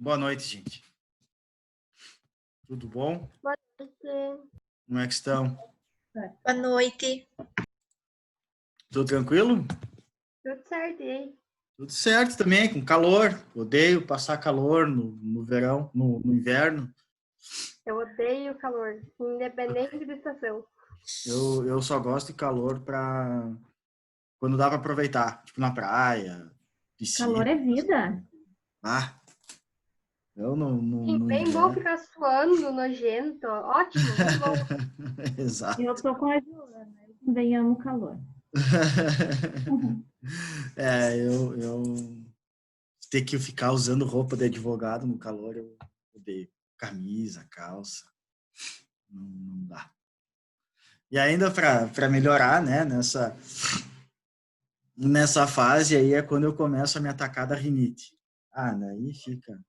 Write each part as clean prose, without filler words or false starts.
Boa noite, gente. Tudo bom? Boa noite. Como é que estão? Boa noite. Tudo tranquilo? Tudo certo, e aí? Tudo certo também, com calor. Odeio passar calor no verão, no inverno. Eu odeio calor, independente da estação. Eu só gosto de calor para quando dá para aproveitar, tipo na praia, piscina. Calor é vida. Ah, eu no Bem bom inverno. ficar suando, nojento. Ótimo, muito bom. Exato. Eu tô com a Joana, eu também amo calor. Eu ter que ficar usando roupa de advogado no calor, eu odeio. Camisa, calça, não dá. E ainda para melhorar, né, nessa fase aí é quando eu começo a me atacar da rinite. Daí fica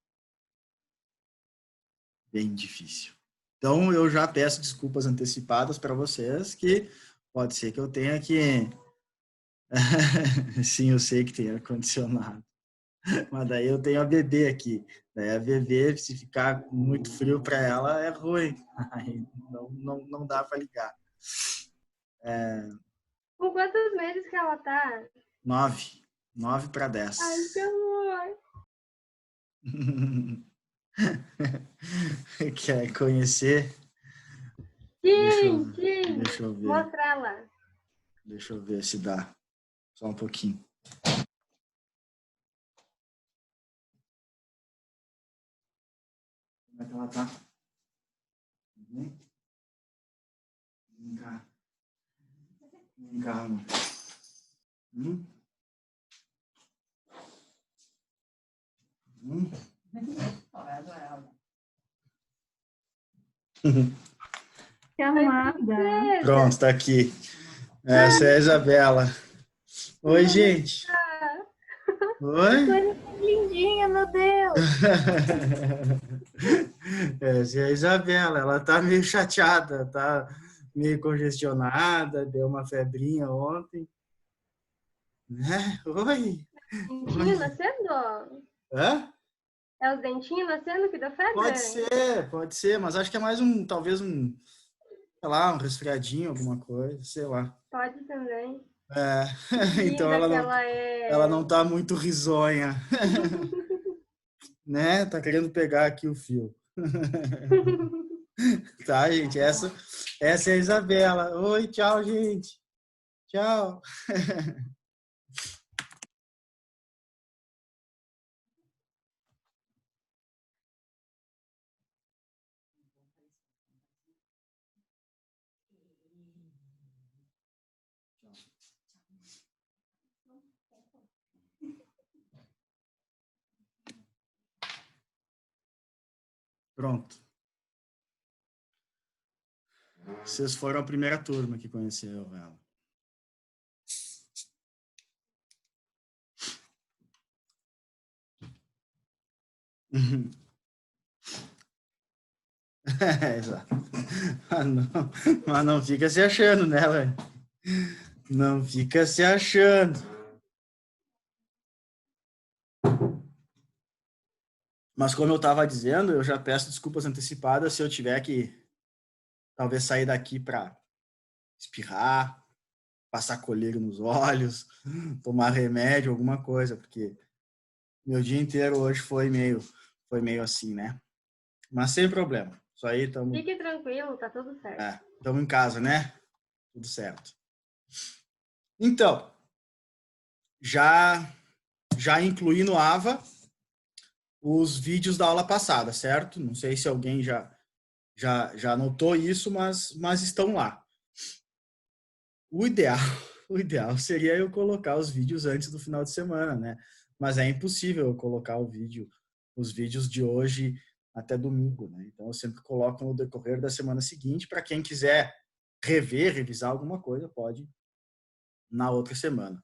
bem difícil. Então eu já peço desculpas antecipadas para vocês, que pode ser que eu tenha que... Sim, eu sei que tem ar-condicionado. Mas daí eu tenho a bebê aqui. Daí a bebê, se ficar muito frio para ela, é ruim. Aí não dá para ligar. Com quantos meses que ela tá? 9 para 10. Ai, que amor. Quer conhecer? Sim, Deixa eu ver. Mostra ela. Deixa eu ver se dá. Só um pouquinho. Como é que ela tá? Vem cá. Vem cá, amor. Que amada. Pronto, tá aqui. Essa é a Isabela. Oi, gente. Oi? Coisa lindinha, meu Deus. Essa é a Isabela. Ela tá meio chateada, tá meio congestionada, deu uma febrinha ontem. Oi. Dentinho nascendo? Hã? É os dentinhos nascendo que dá febre? Pode ser, mas acho que é mais talvez sei lá, um resfriadinho, alguma coisa, sei lá. Pode também. Então Linda que ela é. ela não tá muito risonha, né? Tá querendo pegar aqui o fio. Tá, gente? Essa é a Isabela. Oi, tchau, gente. Tchau. Pronto. Vocês foram a primeira turma que conheceu ela. Exato. Mas não fica se achando, né, velho? Não fica se achando. Mas como eu estava dizendo, eu já peço desculpas antecipadas se eu tiver que talvez sair daqui para espirrar, passar colírio nos olhos, tomar remédio, alguma coisa, porque meu dia inteiro hoje foi meio assim, né? Mas sem problema. Isso aí estamos... Fique tranquilo, tá tudo certo. Estamos em casa, né? Tudo certo. Então, já incluí no AVA os vídeos da aula passada, certo? Não sei se alguém já notou isso, mas estão lá. O ideal seria eu colocar os vídeos antes do final de semana, né? Mas é impossível eu colocar os vídeos de hoje até domingo, né? Então eu sempre coloco no decorrer da semana seguinte, para quem quiser revisar alguma coisa, pode na outra semana.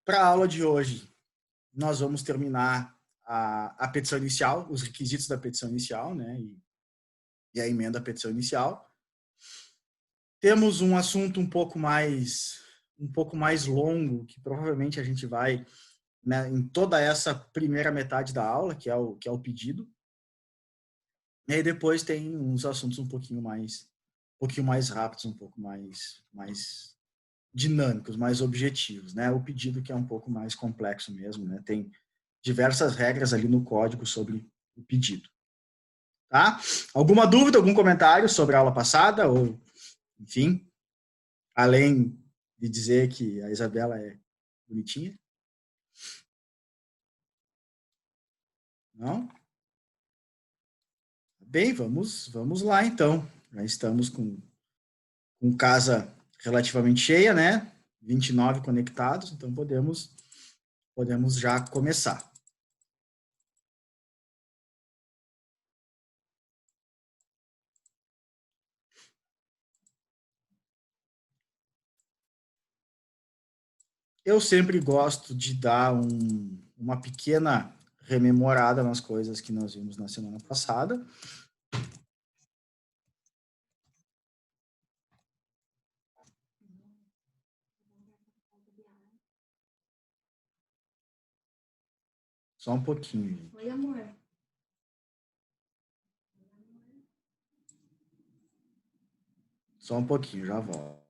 Para a aula de hoje, nós vamos terminar a petição inicial, os requisitos da petição inicial, né? E a emenda à petição inicial. Temos um assunto um pouco mais longo, que provavelmente a gente vai né, em toda essa primeira metade da aula, que é o pedido. E aí depois tem uns assuntos um pouquinho mais rápidos, um pouco mais dinâmicos, mais objetivos, né? O pedido que é um pouco mais complexo mesmo, né? Tem diversas regras ali no código sobre o pedido. Tá? Alguma dúvida, algum comentário sobre a aula passada? Ou, enfim, além de dizer que a Isabela é bonitinha? Não? Bem, vamos lá então. Já estamos com casa relativamente cheia, né? 29 conectados, então podemos já começar. Eu sempre gosto de dar uma pequena rememorada nas coisas que nós vimos na semana passada. Só um pouquinho, gente. Oi, amor. Só um pouquinho, já volto.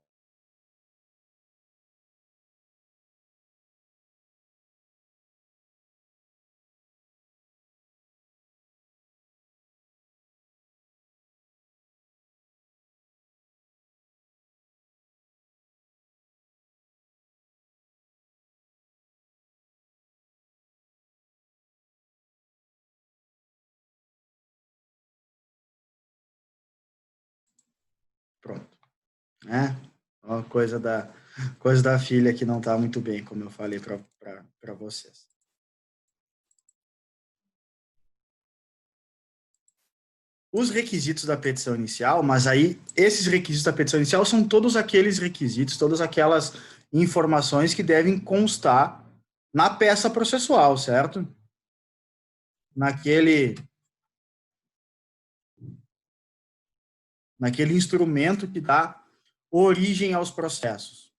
Pronto. Né? Uma coisa da filha que não está muito bem, como eu falei para vocês. Os requisitos da petição inicial, mas aí esses requisitos da petição inicial são todos aqueles requisitos, todas aquelas informações que devem constar na peça processual, certo? Naquele instrumento que dá origem aos processos.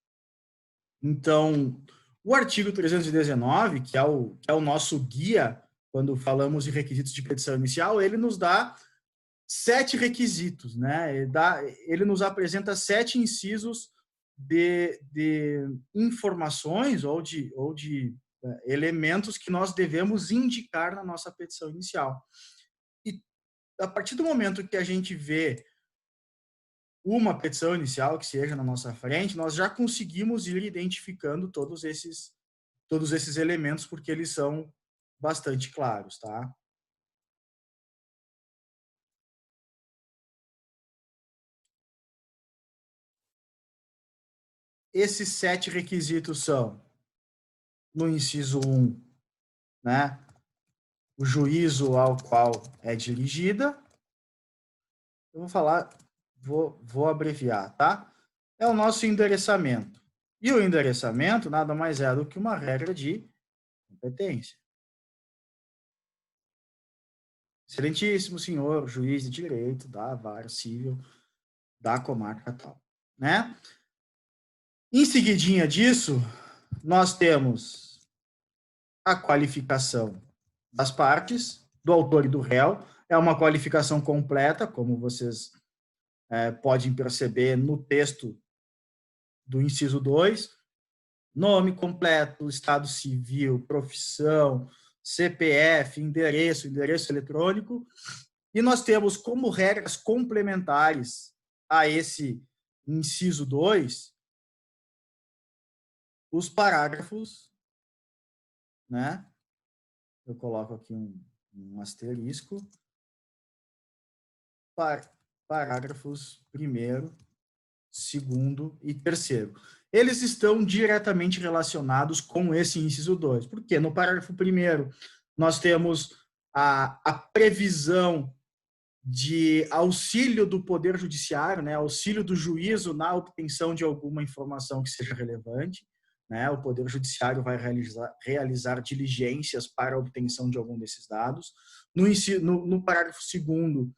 Então, o artigo 319, que é o nosso guia quando falamos de requisitos de petição inicial, ele nos dá 7 requisitos, né? Ele nos apresenta 7 incisos de informações ou de elementos que nós devemos indicar na nossa petição inicial. E a partir do momento que a gente vê uma petição inicial que seja na nossa frente, nós já conseguimos ir identificando todos esses elementos, porque eles são bastante claros, tá? Esses 7 requisitos são, no inciso 1, né, o juízo ao qual é dirigida. Eu vou falar, vou abreviar, tá? É o nosso endereçamento. E o endereçamento nada mais é do que uma regra de competência. Excelentíssimo senhor juiz de direito da vara civil da comarca tal, né? Em seguidinha disso, nós temos a qualificação das partes, do autor e do réu. É uma qualificação completa, como vocês podem perceber no texto do inciso 2. Nome completo, estado civil, profissão, CPF, endereço eletrônico. E nós temos como regras complementares a esse inciso 2 os parágrafos, né? Eu coloco aqui um asterisco. Parágrafos 1º, 2º e 3º. Eles estão diretamente relacionados com esse inciso 2. Por quê? No parágrafo 1º, nós temos a previsão de auxílio do Poder Judiciário, né, auxílio do juízo na obtenção de alguma informação que seja relevante. Né, o Poder Judiciário vai realizar diligências para a obtenção de algum desses dados. No parágrafo 2º,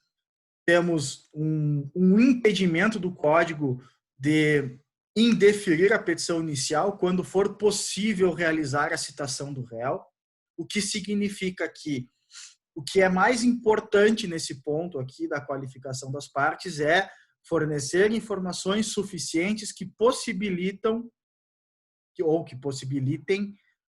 temos um impedimento do código de indeferir a petição inicial quando for possível realizar a citação do réu, o que significa que o que é mais importante nesse ponto aqui da qualificação das partes é fornecer informações suficientes que possibilitem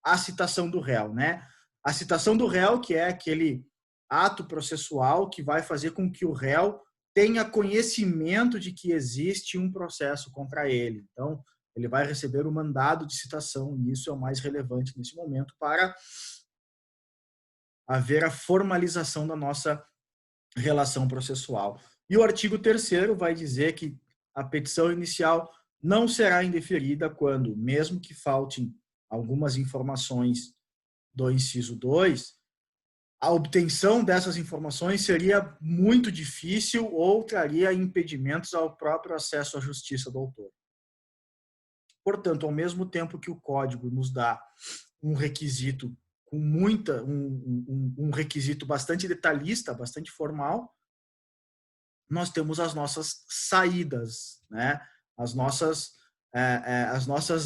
a citação do réu, né? A citação do réu, que é aquele ato processual que vai fazer com que o réu tenha conhecimento de que existe um processo contra ele. Então, ele vai receber o mandado de citação, e isso é o mais relevante nesse momento para haver a formalização da nossa relação processual. E o artigo 3º vai dizer que a petição inicial não será indeferida quando, mesmo que faltem algumas informações do inciso 2, a obtenção dessas informações seria muito difícil ou traria impedimentos ao próprio acesso à justiça do autor. Portanto, ao mesmo tempo que o Código nos dá um requisito com um requisito bastante detalhista, bastante formal, nós temos as nossas saídas, né? As nossas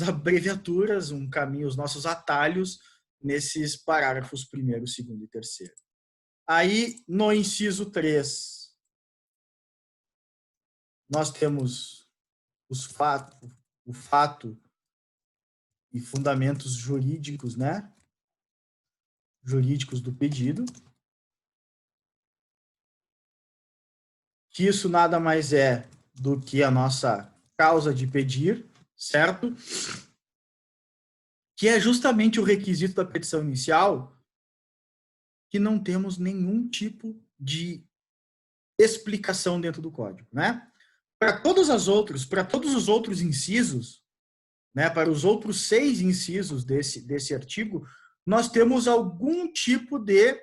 abreviaturas, um caminho, os nossos atalhos nesses parágrafos 1º, 2º e 3º. Aí, no inciso 3, nós temos o fato e fundamentos jurídicos, né? Jurídicos do pedido. Que isso nada mais é do que a nossa causa de pedir, certo? Que é justamente o requisito da petição inicial, que não temos nenhum tipo de explicação dentro do código, né? Para todos os outros incisos, né, para os outros 6 incisos desse artigo, nós temos algum tipo de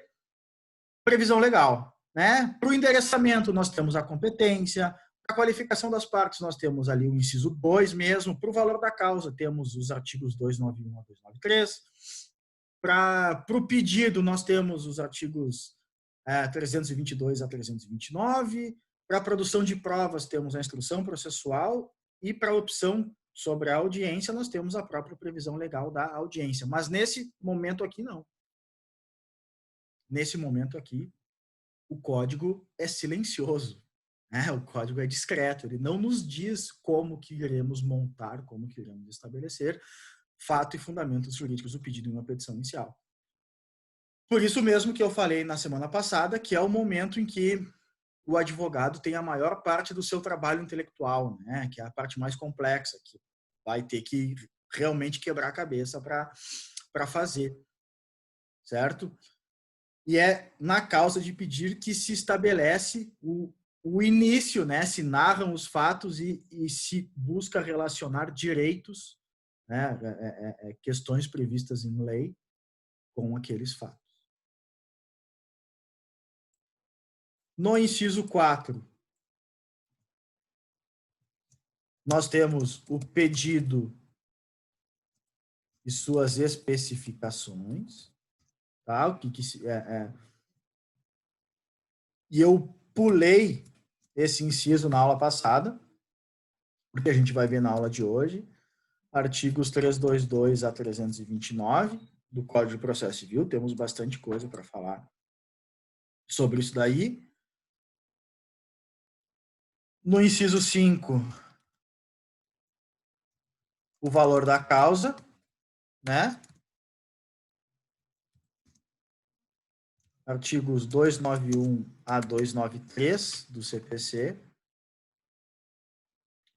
previsão legal, né? Para o endereçamento, nós temos a competência. Para a qualificação das partes, nós temos ali o inciso 2 mesmo. Para o valor da causa, temos os artigos 291 a 293. Para o pedido, nós temos os artigos 322 a 329. Para a produção de provas, temos a instrução processual. E para a opção sobre a audiência, nós temos a própria previsão legal da audiência. Mas nesse momento aqui, não. Nesse momento aqui, o código é silencioso, né? O código é discreto, ele não nos diz como que iremos montar, como que iremos estabelecer fato e fundamentos jurídicos do pedido em uma petição inicial. Por isso mesmo que eu falei na semana passada, que é o momento em que o advogado tem a maior parte do seu trabalho intelectual, né? Que é a parte mais complexa, que vai ter que realmente quebrar a cabeça para fazer, certo? E é na causa de pedir que se estabelece o início, né? Se narram os fatos e se busca relacionar direitos, né? Questões previstas em lei com aqueles fatos. No inciso 4, nós temos o pedido e suas especificações. Tá? E eu pulei esse inciso na aula passada, porque a gente vai ver na aula de hoje, artigos 322 a 329 do Código de Processo Civil, temos bastante coisa para falar sobre isso daí. No inciso 5, o valor da causa, né? Artigos 291 a 293 do CPC.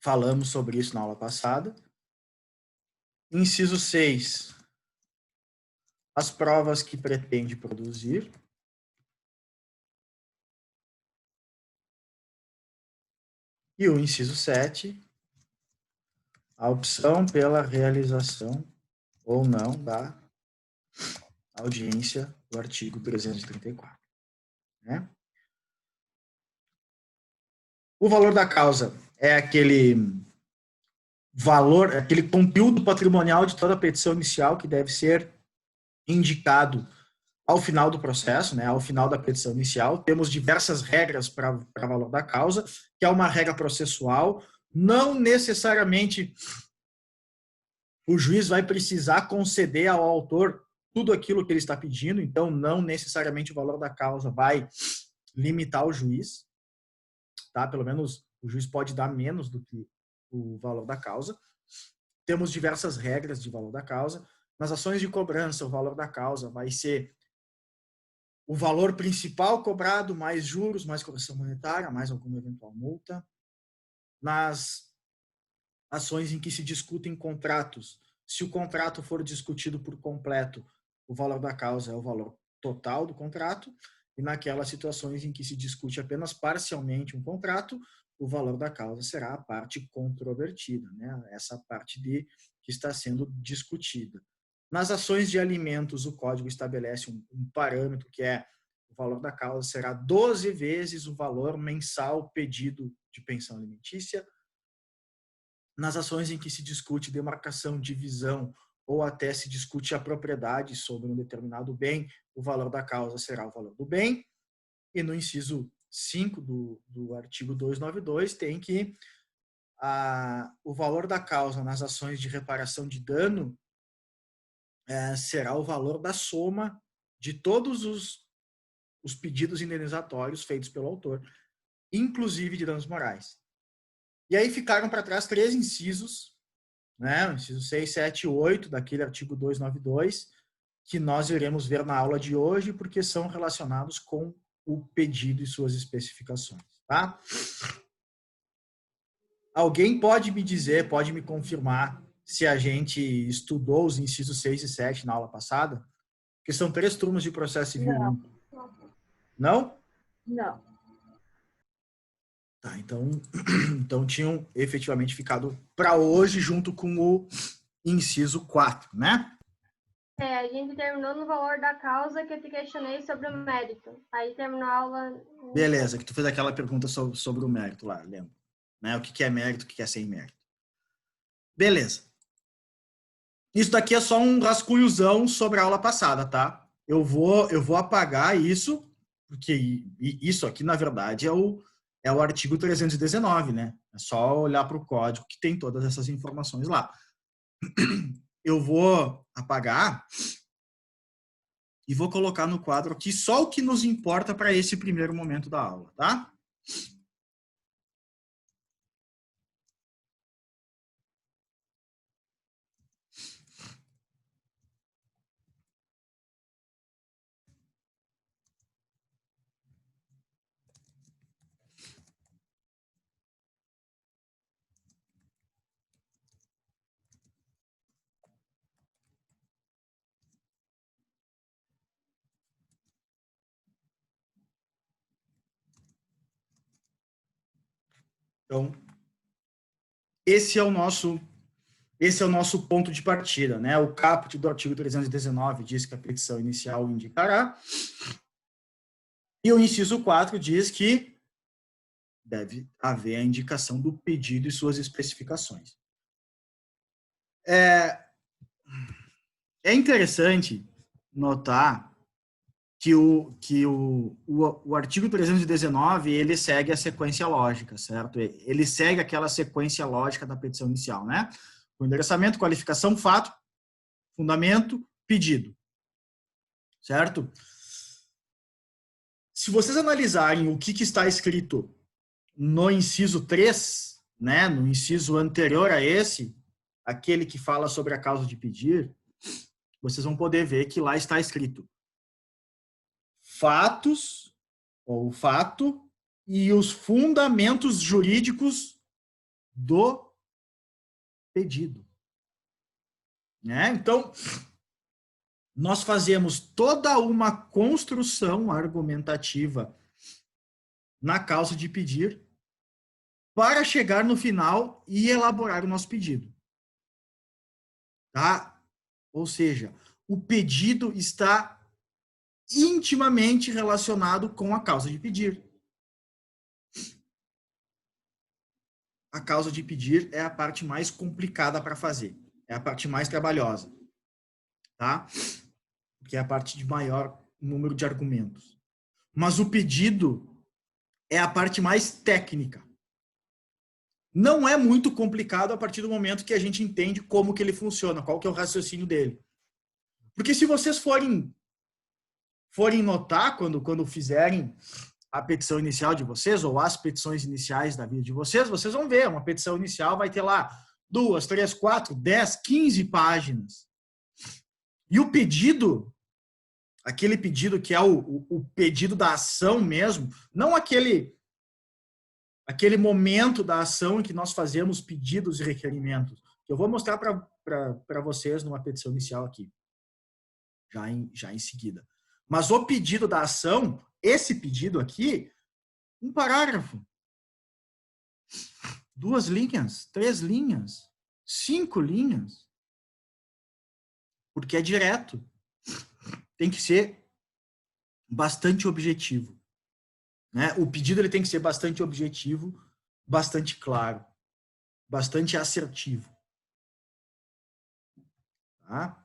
Falamos sobre isso na aula passada. Inciso 6. As provas que pretende produzir. E o inciso 7. A opção pela realização ou não da audiência do artigo 334. Né? O valor da causa é aquele valor, aquele conteúdo patrimonial de toda a petição inicial que deve ser indicado ao final do processo, né, ao final da petição inicial. Temos diversas regras para valor da causa, que é uma regra processual, não necessariamente o juiz vai precisar conceder ao autor tudo aquilo que ele está pedindo, então não necessariamente o valor da causa vai limitar o juiz, tá? Pelo menos o juiz pode dar menos do que o valor da causa. Temos diversas regras de valor da causa. Nas ações de cobrança, o valor da causa vai ser o valor principal cobrado, mais juros, mais correção monetária, mais alguma eventual multa. Nas ações em que se discutem contratos, se o contrato for discutido por completo, o valor da causa é o valor total do contrato, e naquelas situações em que se discute apenas parcialmente um contrato, o valor da causa será a parte controvertida, né? Essa parte que está sendo discutida. Nas ações de alimentos, o código estabelece um parâmetro que é o valor da causa será 12 vezes o valor mensal pedido de pensão alimentícia. Nas ações em que se discute demarcação, divisão ou até se discute a propriedade sobre um determinado bem, o valor da causa será o valor do bem. E no inciso 5 do artigo 292 tem que o valor da causa nas ações de reparação de dano será o valor da soma de todos os pedidos indenizatórios feitos pelo autor, inclusive de danos morais. E aí ficaram para trás 3 incisos, né? O inciso 6, 7 e 8 daquele artigo 292, que nós iremos ver na aula de hoje, porque são relacionados com o pedido e suas especificações, tá? Alguém pode me dizer, pode me confirmar se a gente estudou os incisos 6 e 7 na aula passada? Porque são 3 turmas de processo civil. Não? Não. Tá, então tinham efetivamente ficado para hoje junto com o inciso 4, né? A gente terminou no valor da causa que eu te questionei sobre o mérito. Aí terminou a aula... Beleza, que tu fez aquela pergunta sobre o mérito lá, lembra? Né? O que é mérito, o que é sem mérito. Beleza. Isso daqui é só um rascunhozão sobre a aula passada, tá? Eu vou apagar isso, porque isso aqui, na verdade, é o artigo 319, né? É só olhar para o código que tem todas essas informações lá. Eu vou apagar e vou colocar no quadro aqui só o que nos importa para esse primeiro momento da aula, tá? Então, esse é o nosso ponto de partida, né? O caput do artigo 319 diz que a petição inicial indicará, e o inciso 4 diz que deve haver a indicação do pedido e suas especificações. É interessante notar que o artigo 319 ele segue a sequência lógica, certo? Ele segue aquela sequência lógica da petição inicial, né? O endereçamento, qualificação, fato, fundamento, pedido, certo? Se vocês analisarem o que está escrito no inciso 3, né, no inciso anterior a esse, aquele que fala sobre a causa de pedir, vocês vão poder ver que lá está escrito fatos, ou fato, e os fundamentos jurídicos do pedido. Né? Então, nós fazemos toda uma construção argumentativa na causa de pedir para chegar no final e elaborar o nosso pedido. Tá? Ou seja, o pedido está intimamente relacionado com a causa de pedir. A causa de pedir é a parte mais complicada para fazer. É a parte mais trabalhosa. Tá? Porque é a parte de maior número de argumentos. Mas o pedido é a parte mais técnica. não é muito complicado a partir do momento que a gente entende como que ele funciona, qual que é o raciocínio dele. Porque se vocês forem notar quando fizerem a petição inicial de vocês, ou as petições iniciais da vida de vocês, vocês vão ver, uma petição inicial vai ter lá 2, 3, 4, 10, 15 páginas. E o pedido, aquele pedido que é o pedido da ação mesmo, não aquele momento da ação em que nós fazemos pedidos e requerimentos, que eu vou mostrar para vocês numa petição inicial aqui, já em seguida. Mas o pedido da ação, esse pedido aqui, um parágrafo, 2 linhas, 3 linhas, 5 linhas, porque é direto. Tem que ser bastante objetivo, né? O pedido ele tem que ser bastante objetivo, bastante claro, bastante assertivo. Tá?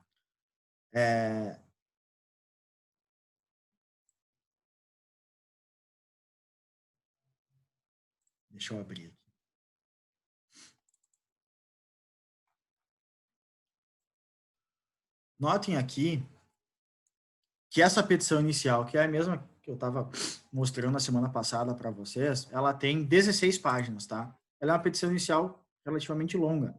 Deixa eu abrir aqui. Notem aqui que essa petição inicial, que é a mesma que eu estava mostrando na semana passada para vocês, ela tem 16 páginas, tá? Ela é uma petição inicial relativamente longa.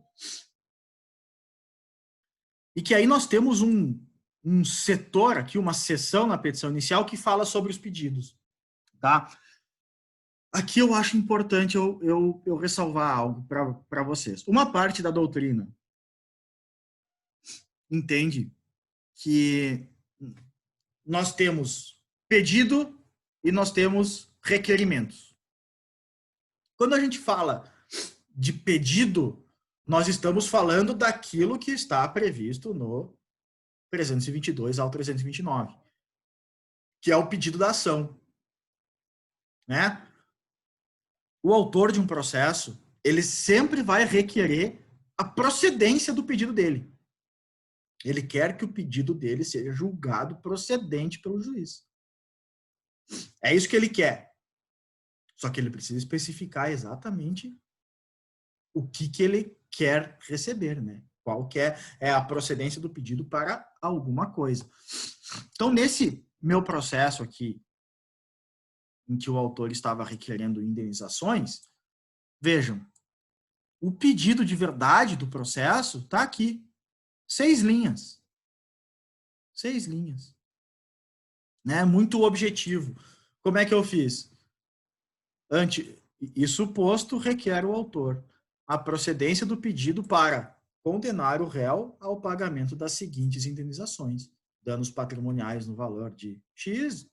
E que aí nós temos um setor aqui, uma seção na petição inicial que fala sobre os pedidos, tá? Aqui eu acho importante eu ressalvar algo para vocês. Uma parte da doutrina entende que nós temos pedido e nós temos requerimentos. Quando a gente fala de pedido, nós estamos falando daquilo que está previsto no 322 ao 329, que é o pedido da ação, né? O autor de um processo, ele sempre vai requerer a procedência do pedido dele. Ele quer que o pedido dele seja julgado procedente pelo juiz. É isso que ele quer. Só que ele precisa especificar exatamente o que ele quer receber, né? Qual que é a procedência do pedido para alguma coisa. Então, nesse meu processo aqui, em que o autor estava requerendo indenizações, vejam, o pedido de verdade do processo está aqui. 6 linhas. 6 linhas. Né? Muito objetivo. Como é que eu fiz? Isso posto, requer o autor a procedência do pedido para condenar o réu ao pagamento das seguintes indenizações: danos patrimoniais no valor de X,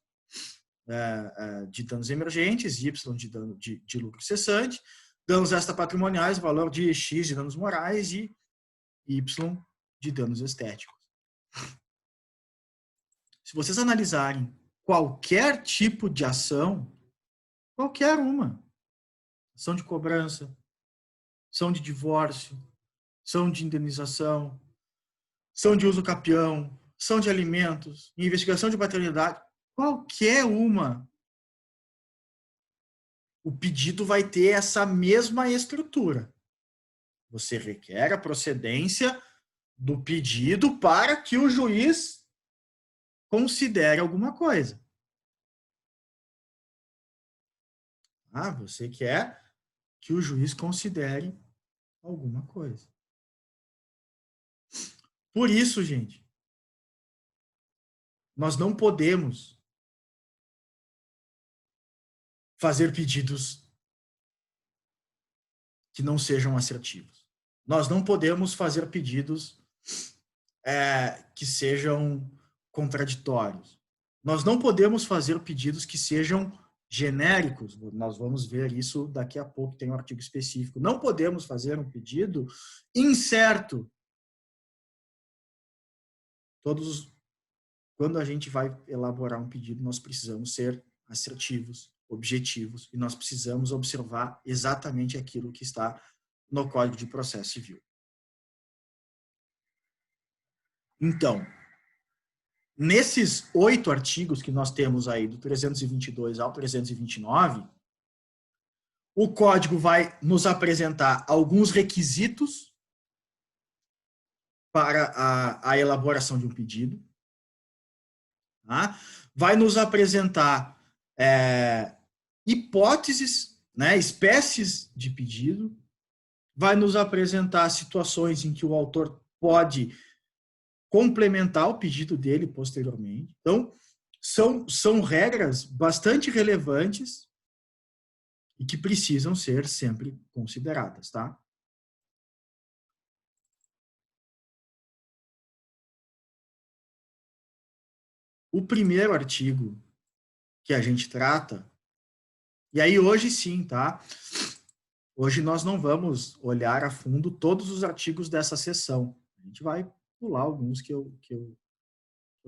de danos emergentes, Y de dano de lucro cessante, danos extrapatrimoniais, valor de X de danos morais e Y de danos estéticos. Se vocês analisarem qualquer tipo de ação, qualquer uma, ação de cobrança, ação de divórcio, ação de indenização, ação de uso capião, ação de alimentos, investigação de paternidade, qualquer uma, o pedido vai ter essa mesma estrutura. Você requer a procedência do pedido para que o juiz considere alguma coisa. Você quer que o juiz considere alguma coisa. Por isso, gente, nós não podemos fazer pedidos que não sejam assertivos. Nós não podemos fazer pedidos que sejam contraditórios. Nós não podemos fazer pedidos que sejam genéricos. Nós vamos ver isso daqui a pouco, tem um artigo específico. Não podemos fazer um pedido incerto. Quando a gente vai elaborar um pedido, nós precisamos ser assertivos, objetivos, e nós precisamos observar exatamente aquilo que está no Código de Processo Civil. Então, nesses 8 artigos que nós temos aí, do 322 ao 329, O código vai nos apresentar alguns requisitos para a elaboração de um pedido. Tá? Vai nos apresentar hipóteses, né, espécies de pedido. Vai nos apresentar situações em que o autor pode complementar o pedido dele posteriormente. Então, são regras bastante relevantes e que precisam ser sempre consideradas, tá? O primeiro artigo que a gente trata, e aí hoje sim, tá? Hoje nós não vamos olhar a fundo todos os artigos dessa seção. A gente vai pular alguns que eu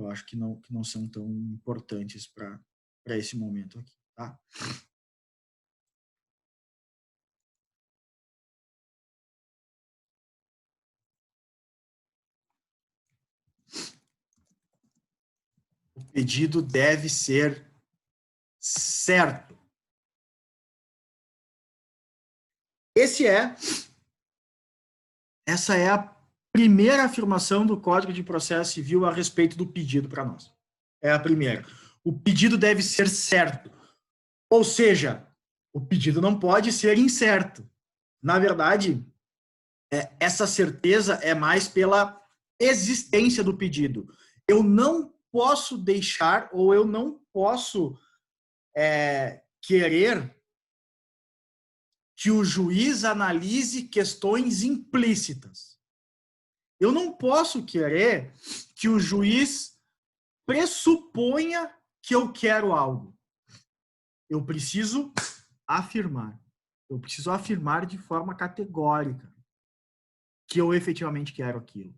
acho que não são tão importantes para esse momento aqui, tá? O pedido deve ser certo. Essa é a primeira afirmação do Código de Processo Civil a respeito do pedido para nós. É a primeira. O pedido deve ser certo. Ou seja, o pedido não pode ser incerto. Na verdade, essa certeza é mais pela existência do pedido. Eu não posso deixar, ou eu não posso querer que o juiz analise questões implícitas. Eu não posso querer que o juiz pressuponha que eu quero algo. Eu preciso afirmar. Eu preciso afirmar de forma categórica que eu efetivamente quero aquilo.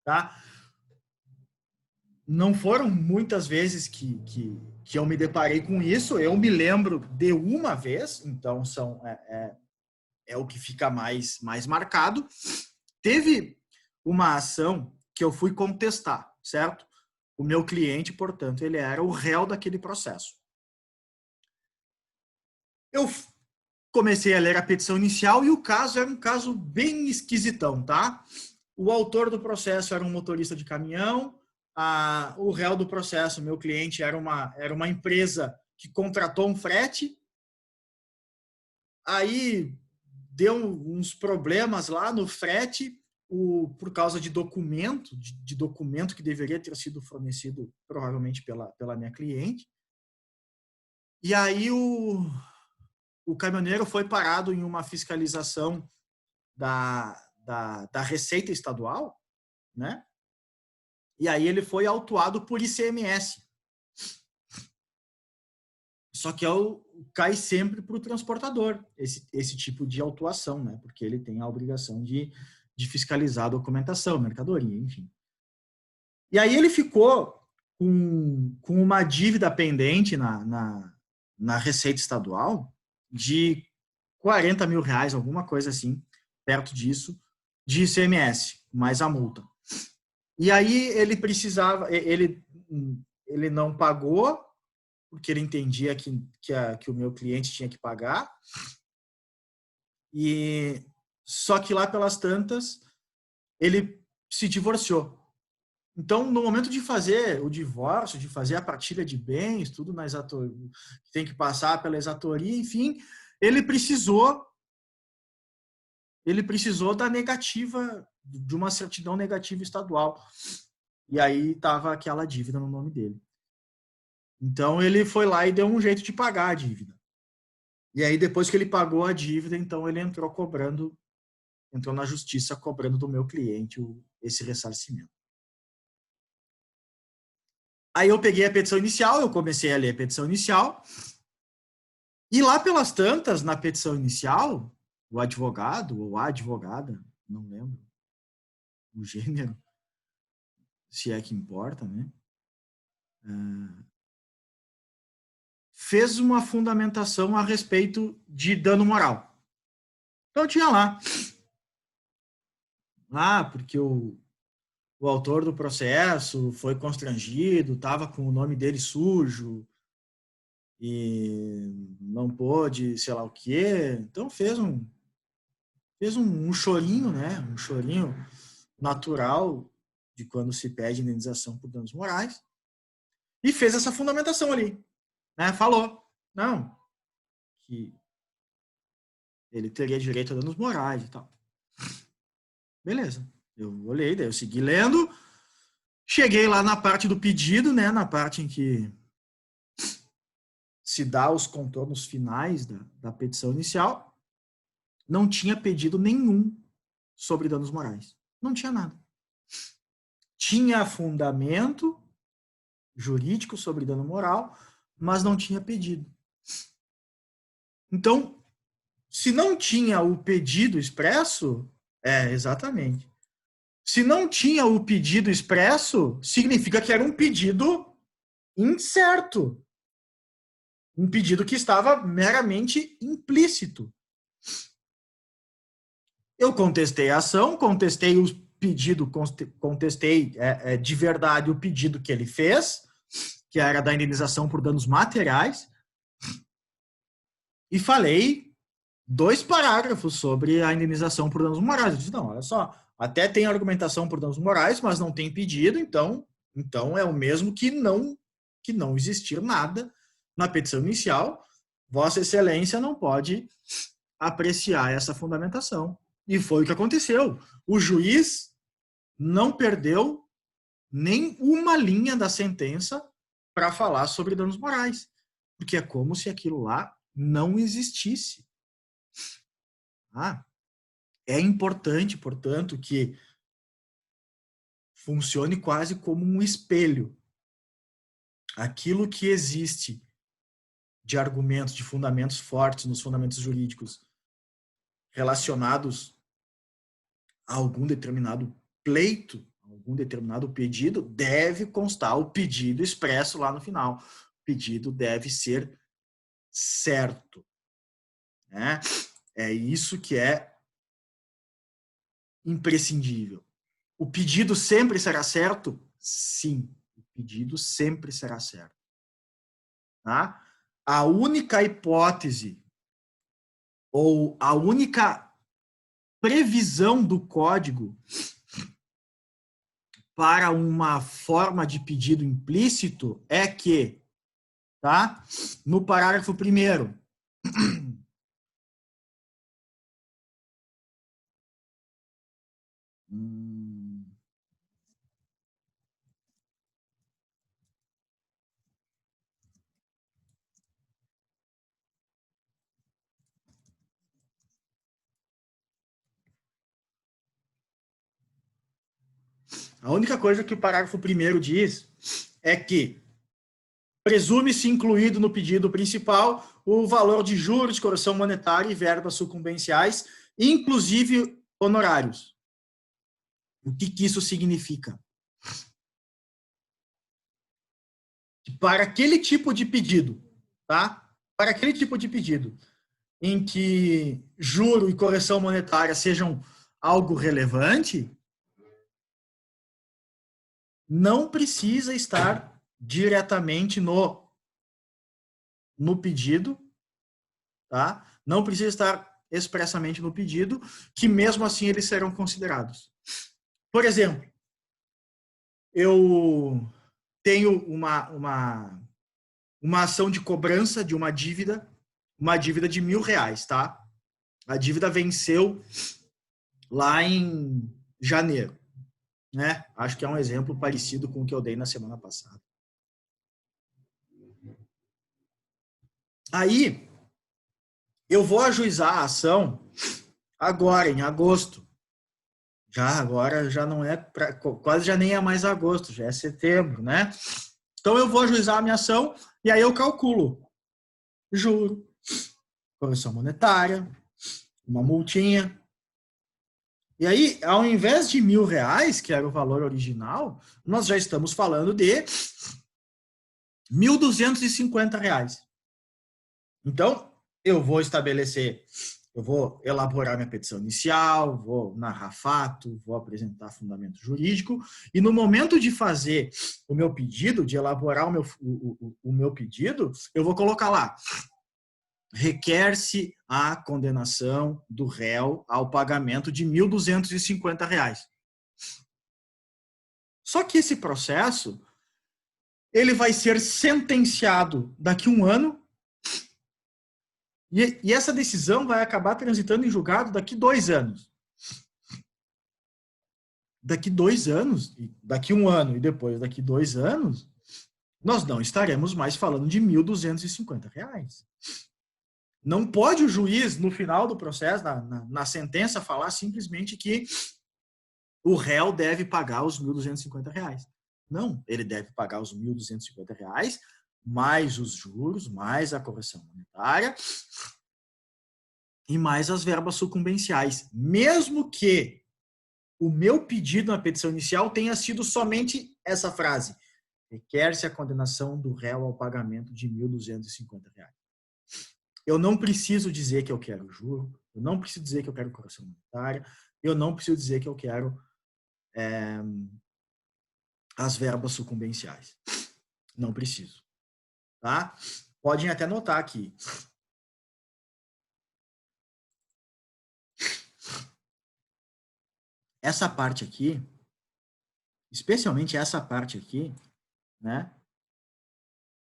Tá? Não foram muitas vezes que eu me deparei com isso. Eu me lembro de uma vez, então é o que fica mais marcado. Teve uma ação que eu fui contestar, certo? O meu cliente, portanto, ele era o réu daquele processo. Eu comecei a ler a petição inicial e o caso era um caso bem esquisitão, tá? O autor do processo era um motorista de caminhão, o réu do processo, meu cliente, era uma empresa que contratou um frete. Aí deu uns problemas lá no frete, por causa de documento que deveria ter sido fornecido provavelmente pela minha cliente. E aí o caminhoneiro foi parado em uma fiscalização da Receita Estadual, né? E aí ele foi autuado por ICMS. Só que cai sempre para o transportador esse tipo de autuação, né? Porque ele tem a obrigação de fiscalizar a documentação, mercadoria, enfim. E aí ele ficou com uma dívida pendente na Receita Estadual de 40 mil reais, alguma coisa assim, perto disso, de ICMS, mais a multa. E aí ele precisava, ele não pagou, porque ele entendia que o meu cliente tinha que pagar. E só que lá pelas tantas, ele se divorciou. Então, no momento de fazer o divórcio, de fazer a partilha de bens, tudo na exatoria, tem que passar pela exatoria, enfim, ele precisou da negativa, de uma certidão negativa estadual. E aí estava aquela dívida no nome dele. Então, ele foi lá e deu um jeito de pagar a dívida. E aí, depois que ele pagou a dívida, então ele entrou na justiça cobrando do meu cliente esse ressarcimento. Aí eu peguei a petição inicial, eu comecei a ler a petição inicial, e lá pelas tantas, na petição inicial, o advogado ou a advogada, não lembro o gênero, se é que importa, né? Fez uma fundamentação a respeito de dano moral. Então tinha lá. Porque o autor do processo foi constrangido, estava com o nome dele sujo, e não pôde, sei lá o quê. Então fez um chorinho, né? Um chorinho natural de quando se pede indenização por danos morais. E fez essa fundamentação ali, né? Falou, não, que ele teria direito a danos morais e tal. Beleza. Eu olhei, daí eu segui lendo. Cheguei lá na parte do pedido, né? Na parte em que se dá os contornos finais da petição inicial. Não tinha pedido nenhum sobre danos morais. Não tinha nada. Tinha fundamento jurídico sobre dano moral, mas não tinha pedido. Então, se não tinha o pedido expresso, exatamente. Se não tinha o pedido expresso, significa que era um pedido incerto. Um pedido que estava meramente implícito. Eu contestei a ação, contestei o pedido, contestei de verdade o pedido que ele fez, que era da indenização por danos materiais, e falei 2 parágrafos sobre a indenização por danos morais. Eu disse, não, olha só, até tem argumentação por danos morais, mas não tem pedido, então é o mesmo que não existir nada na petição inicial. Vossa Excelência não pode apreciar essa fundamentação. E foi o que aconteceu. O juiz não perdeu nem uma linha da sentença para falar sobre danos morais, porque é como se aquilo lá não existisse. É importante, portanto, que funcione quase como um espelho. Aquilo que existe de argumentos, de fundamentos fortes nos fundamentos jurídicos relacionados a algum determinado pleito, algum determinado pedido, deve constar o pedido expresso lá no final. O pedido deve ser certo. Né? É isso que é imprescindível. O pedido sempre será certo? Sim, o pedido sempre será certo. Tá? A única hipótese ou a única previsão do código para uma forma de pedido implícito é que, tá? No parágrafo 1º, a única coisa que o parágrafo 1º diz é que presume-se incluído no pedido principal o valor de juros, correção monetária e verbas sucumbenciais, inclusive honorários. O que isso significa? Para aquele tipo de pedido, tá? Para aquele tipo de pedido em que juro e correção monetária sejam algo relevante, não precisa estar diretamente no pedido, tá? Não precisa estar expressamente no pedido, que mesmo assim eles serão considerados. Por exemplo, eu tenho uma ação de cobrança de uma dívida de R$1.000, tá? A dívida venceu lá em janeiro, né? Acho que é um exemplo parecido com o que eu dei na semana passada. Aí, eu vou ajuizar a ação agora, em agosto. Agora já não é, quase já nem é mais agosto, já é setembro, né? Então, eu vou ajuizar a minha ação e aí eu calculo juro, correção monetária, uma multinha. E aí, ao invés de R$1.000, que era o valor original, nós já estamos falando de R$1.250. Então, eu vou elaborar minha petição inicial, vou narrar fato, vou apresentar fundamento jurídico, e no momento de fazer o meu pedido, de elaborar o meu pedido, eu vou colocar lá requer-se a condenação do réu ao pagamento de R$ 1.250. Só que esse processo ele vai ser sentenciado daqui a 1 ano e essa decisão vai acabar transitando em julgado daqui 2 anos. Daqui 2 anos, daqui 1 ano e depois daqui 2 anos, nós não estaremos mais falando de R$ 1.250. Não pode o juiz, no final do processo, na sentença, falar simplesmente que o réu deve pagar os R$ 1.250. Não, ele deve pagar os R$ 1.250, mais os juros, mais a correção monetária e mais as verbas sucumbenciais. Mesmo que o meu pedido na petição inicial tenha sido somente essa frase: requer-se a condenação do réu ao pagamento de R$ 1.250. Eu não preciso dizer que eu quero juro, eu não preciso dizer que eu quero correção monetária, eu não preciso dizer que eu quero as verbas sucumbenciais. Não preciso. Tá? Podem até notar aqui. Essa parte aqui, especialmente essa parte aqui, né?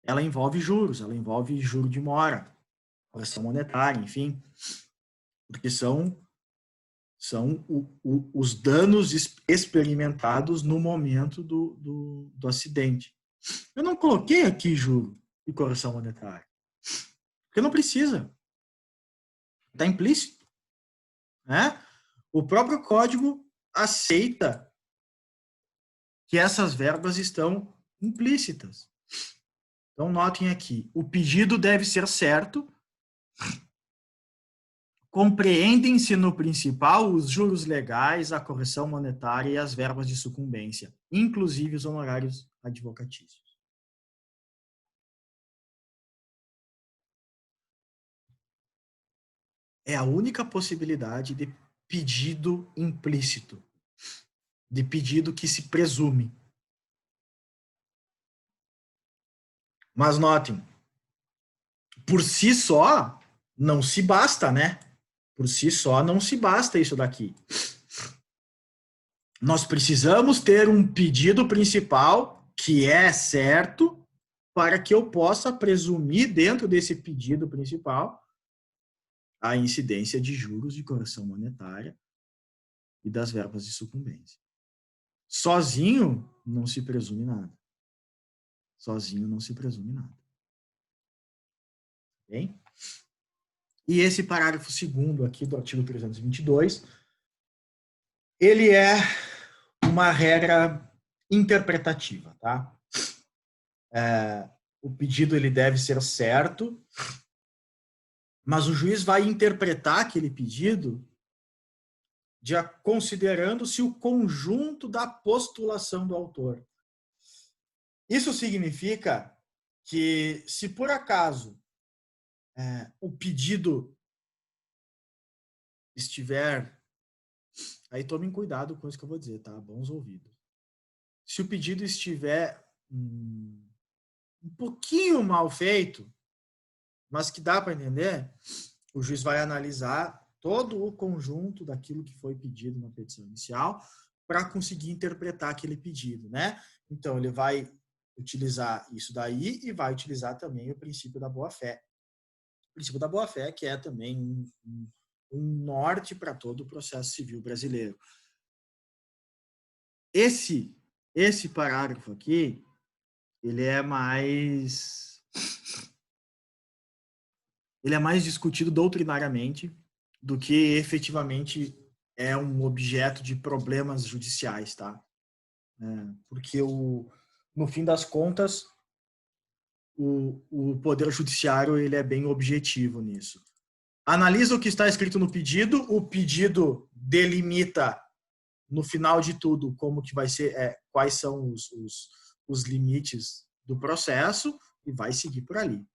Ela envolve juros, ela envolve juro de mora, correção monetária, enfim, porque são os danos experimentados no momento do acidente. Eu não coloquei aqui juro e correção monetária, porque não precisa. Está implícito. Né? O próprio código aceita que essas verbas estão implícitas. Então, notem aqui, o pedido deve ser certo, compreendem-se no principal os juros legais, a correção monetária e as verbas de sucumbência, inclusive os honorários advocatícios. É a única possibilidade de pedido implícito, de pedido que se presume. Mas notem, por si só, não se basta, né? Por si só, não se basta isso daqui. Nós precisamos ter um pedido principal que é certo para que eu possa presumir dentro desse pedido principal a incidência de juros de correção monetária e das verbas de sucumbência. Sozinho, não se presume nada. Sozinho, não se presume nada. Bem? E esse parágrafo 2º aqui do artigo 322, ele é uma regra interpretativa, tá? O pedido ele deve ser certo, mas o juiz vai interpretar aquele pedido considerando-se o conjunto da postulação do autor. Isso significa que, se por acaso o pedido estiver... Aí tomem cuidado com isso que eu vou dizer, tá? Bons ouvidos. Se o pedido estiver um pouquinho mal feito, mas que dá para entender, o juiz vai analisar todo o conjunto daquilo que foi pedido na petição inicial para conseguir interpretar aquele pedido, né? Então, ele vai utilizar isso daí e vai utilizar também o princípio da boa-fé. O princípio da boa-fé, que é também um norte para todo o processo civil brasileiro. Esse parágrafo aqui, ele é mais discutido doutrinariamente do que efetivamente é um objeto de problemas judiciais, tá? Porque, no fim das contas, o Poder Judiciário ele é bem objetivo nisso. Analisa o que está escrito no pedido, o pedido delimita, no final de tudo, como que vai ser, quais são os limites do processo e vai seguir por ali.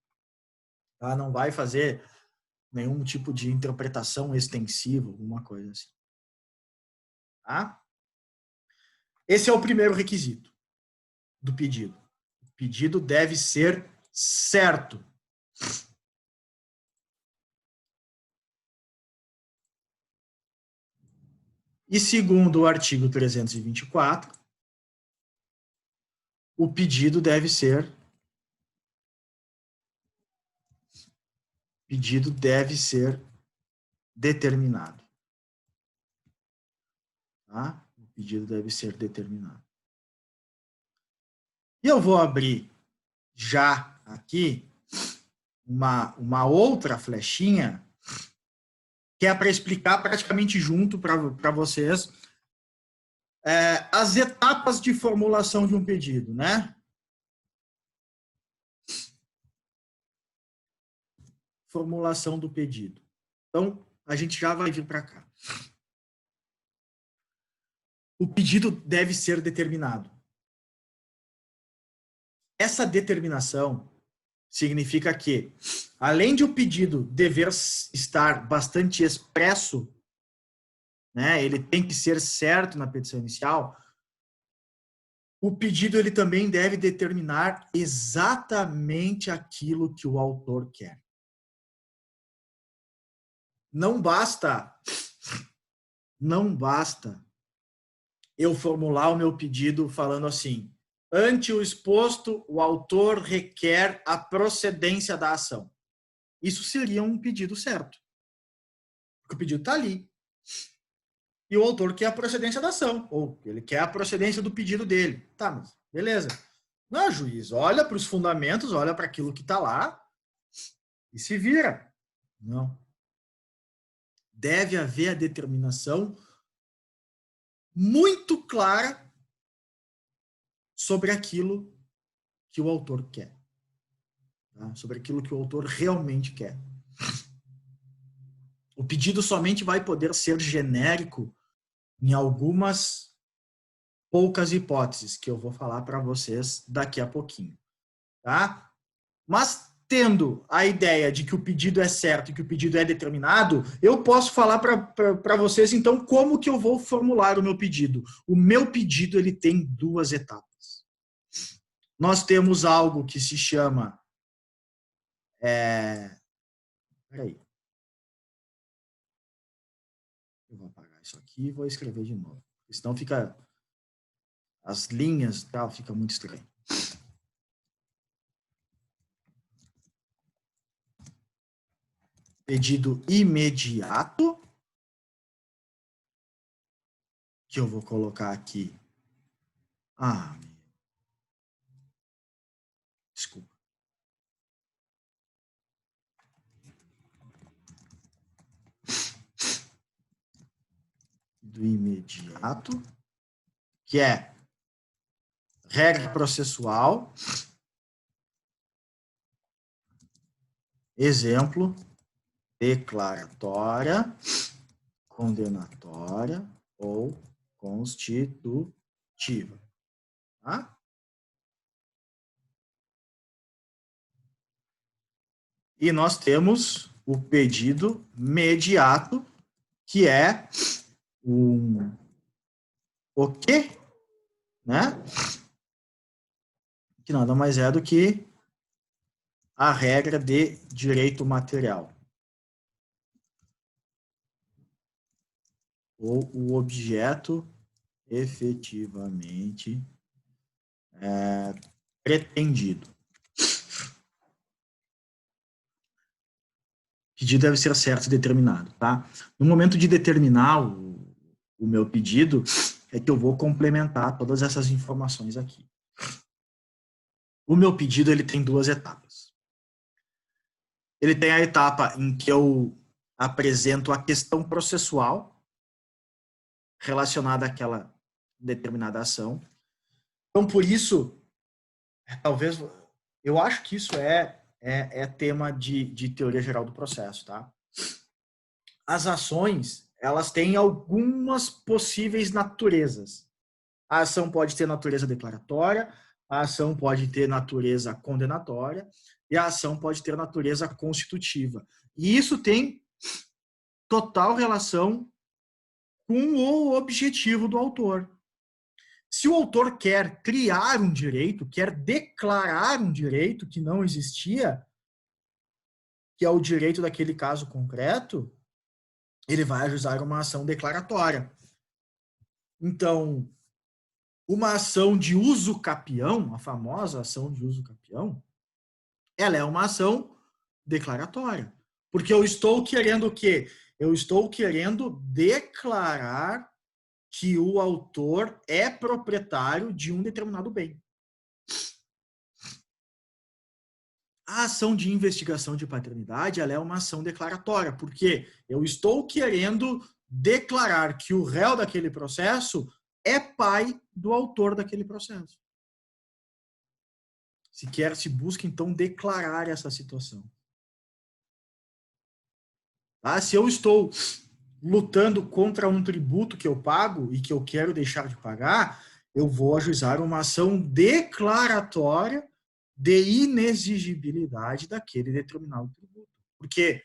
Tá? Não vai fazer nenhum tipo de interpretação extensiva, alguma coisa assim. Tá? Esse é o primeiro requisito do pedido. O pedido deve ser certo. E segundo o artigo 324, o pedido deve ser determinado. Tá? O pedido deve ser determinado. E eu vou abrir já aqui uma outra flechinha que é para explicar praticamente junto para vocês as etapas de formulação de um pedido, né? Formulação do pedido. Então, a gente já vai vir para cá. O pedido deve ser determinado. Essa determinação significa que, além de o pedido dever estar bastante expresso, né, ele tem que ser certo na petição inicial, o pedido ele também deve determinar exatamente aquilo que o autor quer. Não basta eu formular o meu pedido falando assim: ante o exposto, o autor requer a procedência da ação. Isso seria um pedido certo. Porque o pedido está ali. E o autor quer a procedência da ação, ou ele quer a procedência do pedido dele. Tá, mas beleza. Não, juiz, olha para os fundamentos, olha para aquilo que está lá e se vira. Não. Deve haver a determinação muito clara sobre aquilo que o autor quer. Tá? Sobre aquilo que o autor realmente quer. O pedido somente vai poder ser genérico em algumas poucas hipóteses, que eu vou falar para vocês daqui a pouquinho. Tá? Mas, tendo a ideia de que o pedido é certo e que o pedido é determinado, eu posso falar para vocês, então, como que eu vou formular o meu pedido. O meu pedido ele tem duas etapas. Nós temos algo que se chama... Peraí. Eu vou apagar isso aqui e vou escrever de novo. Senão fica... As linhas e tal, fica muito estranho. Pedido imediato, que eu vou colocar aqui. Desculpa. Do imediato, que é regra processual, exemplo, declaratória, condenatória ou constitutiva. Tá? E nós temos o pedido mediato, que é o quê? Né? Que nada mais é do que a regra de direito material. Ou o objeto efetivamente pretendido. O pedido deve ser certo e determinado, tá? No momento de determinar o meu pedido, é que eu vou complementar todas essas informações aqui. O meu pedido ele tem duas etapas. Ele tem a etapa em que eu apresento a questão processual relacionada àquela determinada ação. Então, por isso, talvez, eu acho que isso é tema de teoria geral do processo, tá? As ações, elas têm algumas possíveis naturezas. A ação pode ter natureza declaratória, a ação pode ter natureza condenatória e a ação pode ter natureza constitutiva. E isso tem total relação com o objetivo do autor. Se o autor quer criar um direito, quer declarar um direito que não existia, que é o direito daquele caso concreto, ele vai ajuizar uma ação declaratória. Então, uma ação de uso capião, a famosa ação de uso capião, ela é uma ação declaratória. Porque eu estou querendo o quê? Eu estou querendo declarar que o autor é proprietário de um determinado bem. A ação de investigação de paternidade, ela é uma ação declaratória, porque eu estou querendo declarar que o réu daquele processo é pai do autor daquele processo. Se busca, então, declarar essa situação. Tá? Se eu estou lutando contra um tributo que eu pago e que eu quero deixar de pagar, eu vou ajuizar uma ação declaratória de inexigibilidade daquele determinado tributo. Porque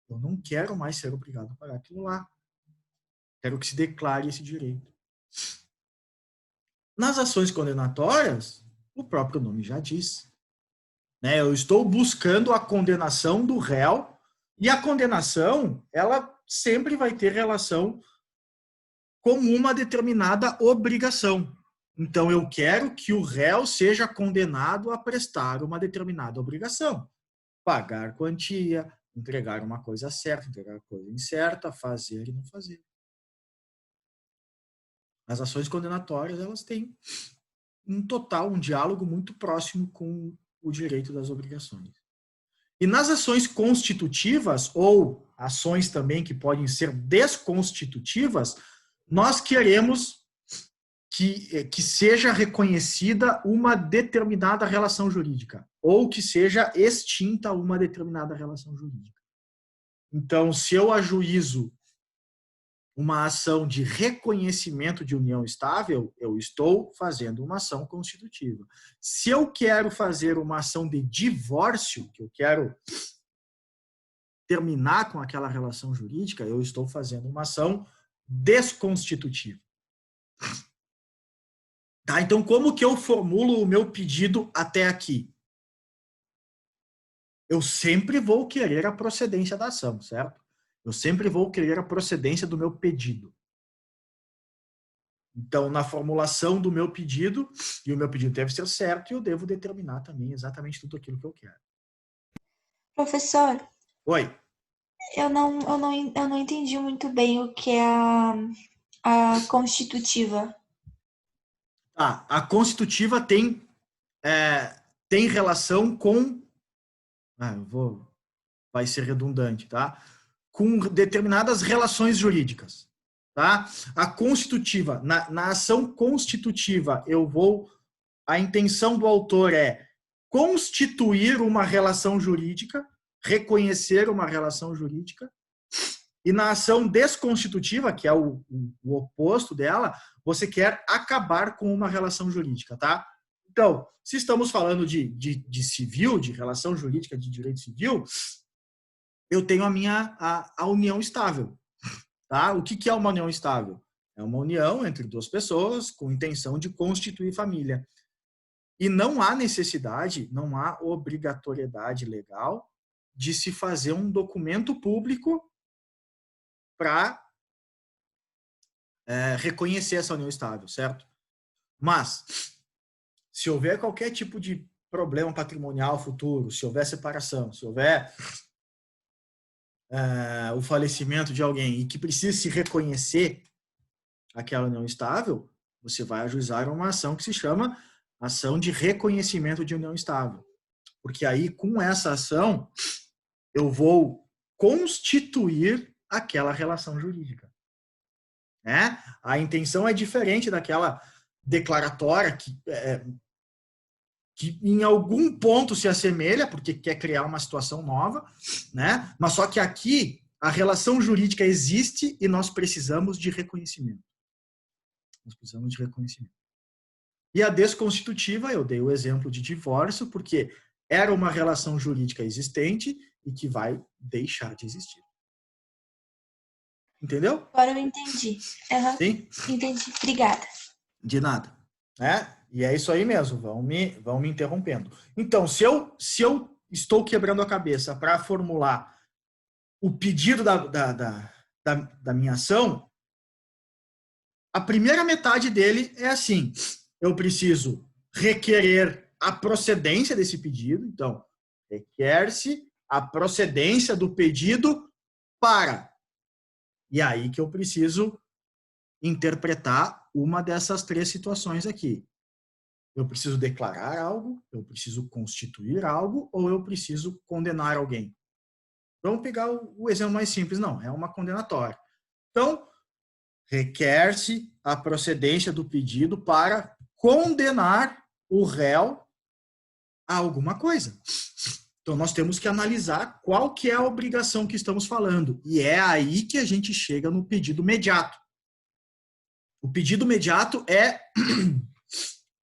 eu não quero mais ser obrigado a pagar aquilo lá. Quero que se declare esse direito. Nas ações condenatórias, o próprio nome já diz. Né? Eu estou buscando a condenação do réu, e a condenação, ela sempre vai ter relação com uma determinada obrigação. Então, eu quero que o réu seja condenado a prestar uma determinada obrigação. Pagar quantia, entregar uma coisa certa, entregar coisa incerta, fazer e não fazer. As ações condenatórias, elas têm um diálogo muito próximo com o direito das obrigações. E nas ações constitutivas, ou ações também que podem ser desconstitutivas, nós queremos que seja reconhecida uma determinada relação jurídica, ou que seja extinta uma determinada relação jurídica. Então, se eu ajuizo uma ação de reconhecimento de união estável, eu estou fazendo uma ação constitutiva. Se eu quero fazer uma ação de divórcio, que eu quero terminar com aquela relação jurídica, eu estou fazendo uma ação desconstitutiva. Tá? Então, como que eu formulo o meu pedido até aqui? Eu sempre vou querer a procedência da ação, certo? Eu sempre vou querer a procedência do meu pedido. Então, na formulação do meu pedido, e o meu pedido deve ser certo, eu devo determinar também exatamente tudo aquilo que eu quero. Professor, Oi. eu não entendi muito bem o que é a constitutiva. Tá, a constitutiva tem relação com... vai ser redundante, tá? Com determinadas relações jurídicas. Tá? A constitutiva, na ação constitutiva, a intenção do autor é constituir uma relação jurídica, reconhecer uma relação jurídica, e na ação desconstitutiva, que é o oposto dela, você quer acabar com uma relação jurídica, tá? Então, se estamos falando de civil, de relação jurídica de direito civil, eu tenho a união estável. Tá? O que é uma união estável? É uma união entre duas pessoas com intenção de constituir família. E não há necessidade, não há obrigatoriedade legal de se fazer um documento público para reconhecer essa união estável, certo? Mas, se houver qualquer tipo de problema patrimonial futuro, se houver separação, se houver o falecimento de alguém e que precisa se reconhecer aquela união estável, você vai ajuizar uma ação que se chama ação de reconhecimento de união estável. Porque aí, com essa ação, eu vou constituir aquela relação jurídica. Né? A intenção é diferente daquela declaratória que em algum ponto se assemelha, porque quer criar uma situação nova, né? Mas só que aqui a relação jurídica existe e nós precisamos de reconhecimento. Nós precisamos de reconhecimento. E a desconstitutiva, eu dei o exemplo de divórcio, porque era uma relação jurídica existente e que vai deixar de existir. Entendeu? Agora eu entendi. Uhum. Sim? Entendi. Obrigada. De nada. Né? E é isso aí mesmo, vão me interrompendo. Então, se eu estou quebrando a cabeça para formular o pedido da minha ação, A primeira metade dele é assim: eu preciso requerer a procedência desse pedido. Então, requer-se a procedência do pedido para. E aí que eu preciso interpretar uma dessas três situações aqui. Eu preciso declarar algo, eu preciso constituir algo, ou eu preciso condenar alguém. Vamos pegar o exemplo mais simples. Não, é uma condenatória. Então, requer-se a procedência do pedido para condenar o réu a alguma coisa. Então, nós temos que analisar qual que é a obrigação que estamos falando. E é aí que a gente chega no pedido imediato. O pedido imediato é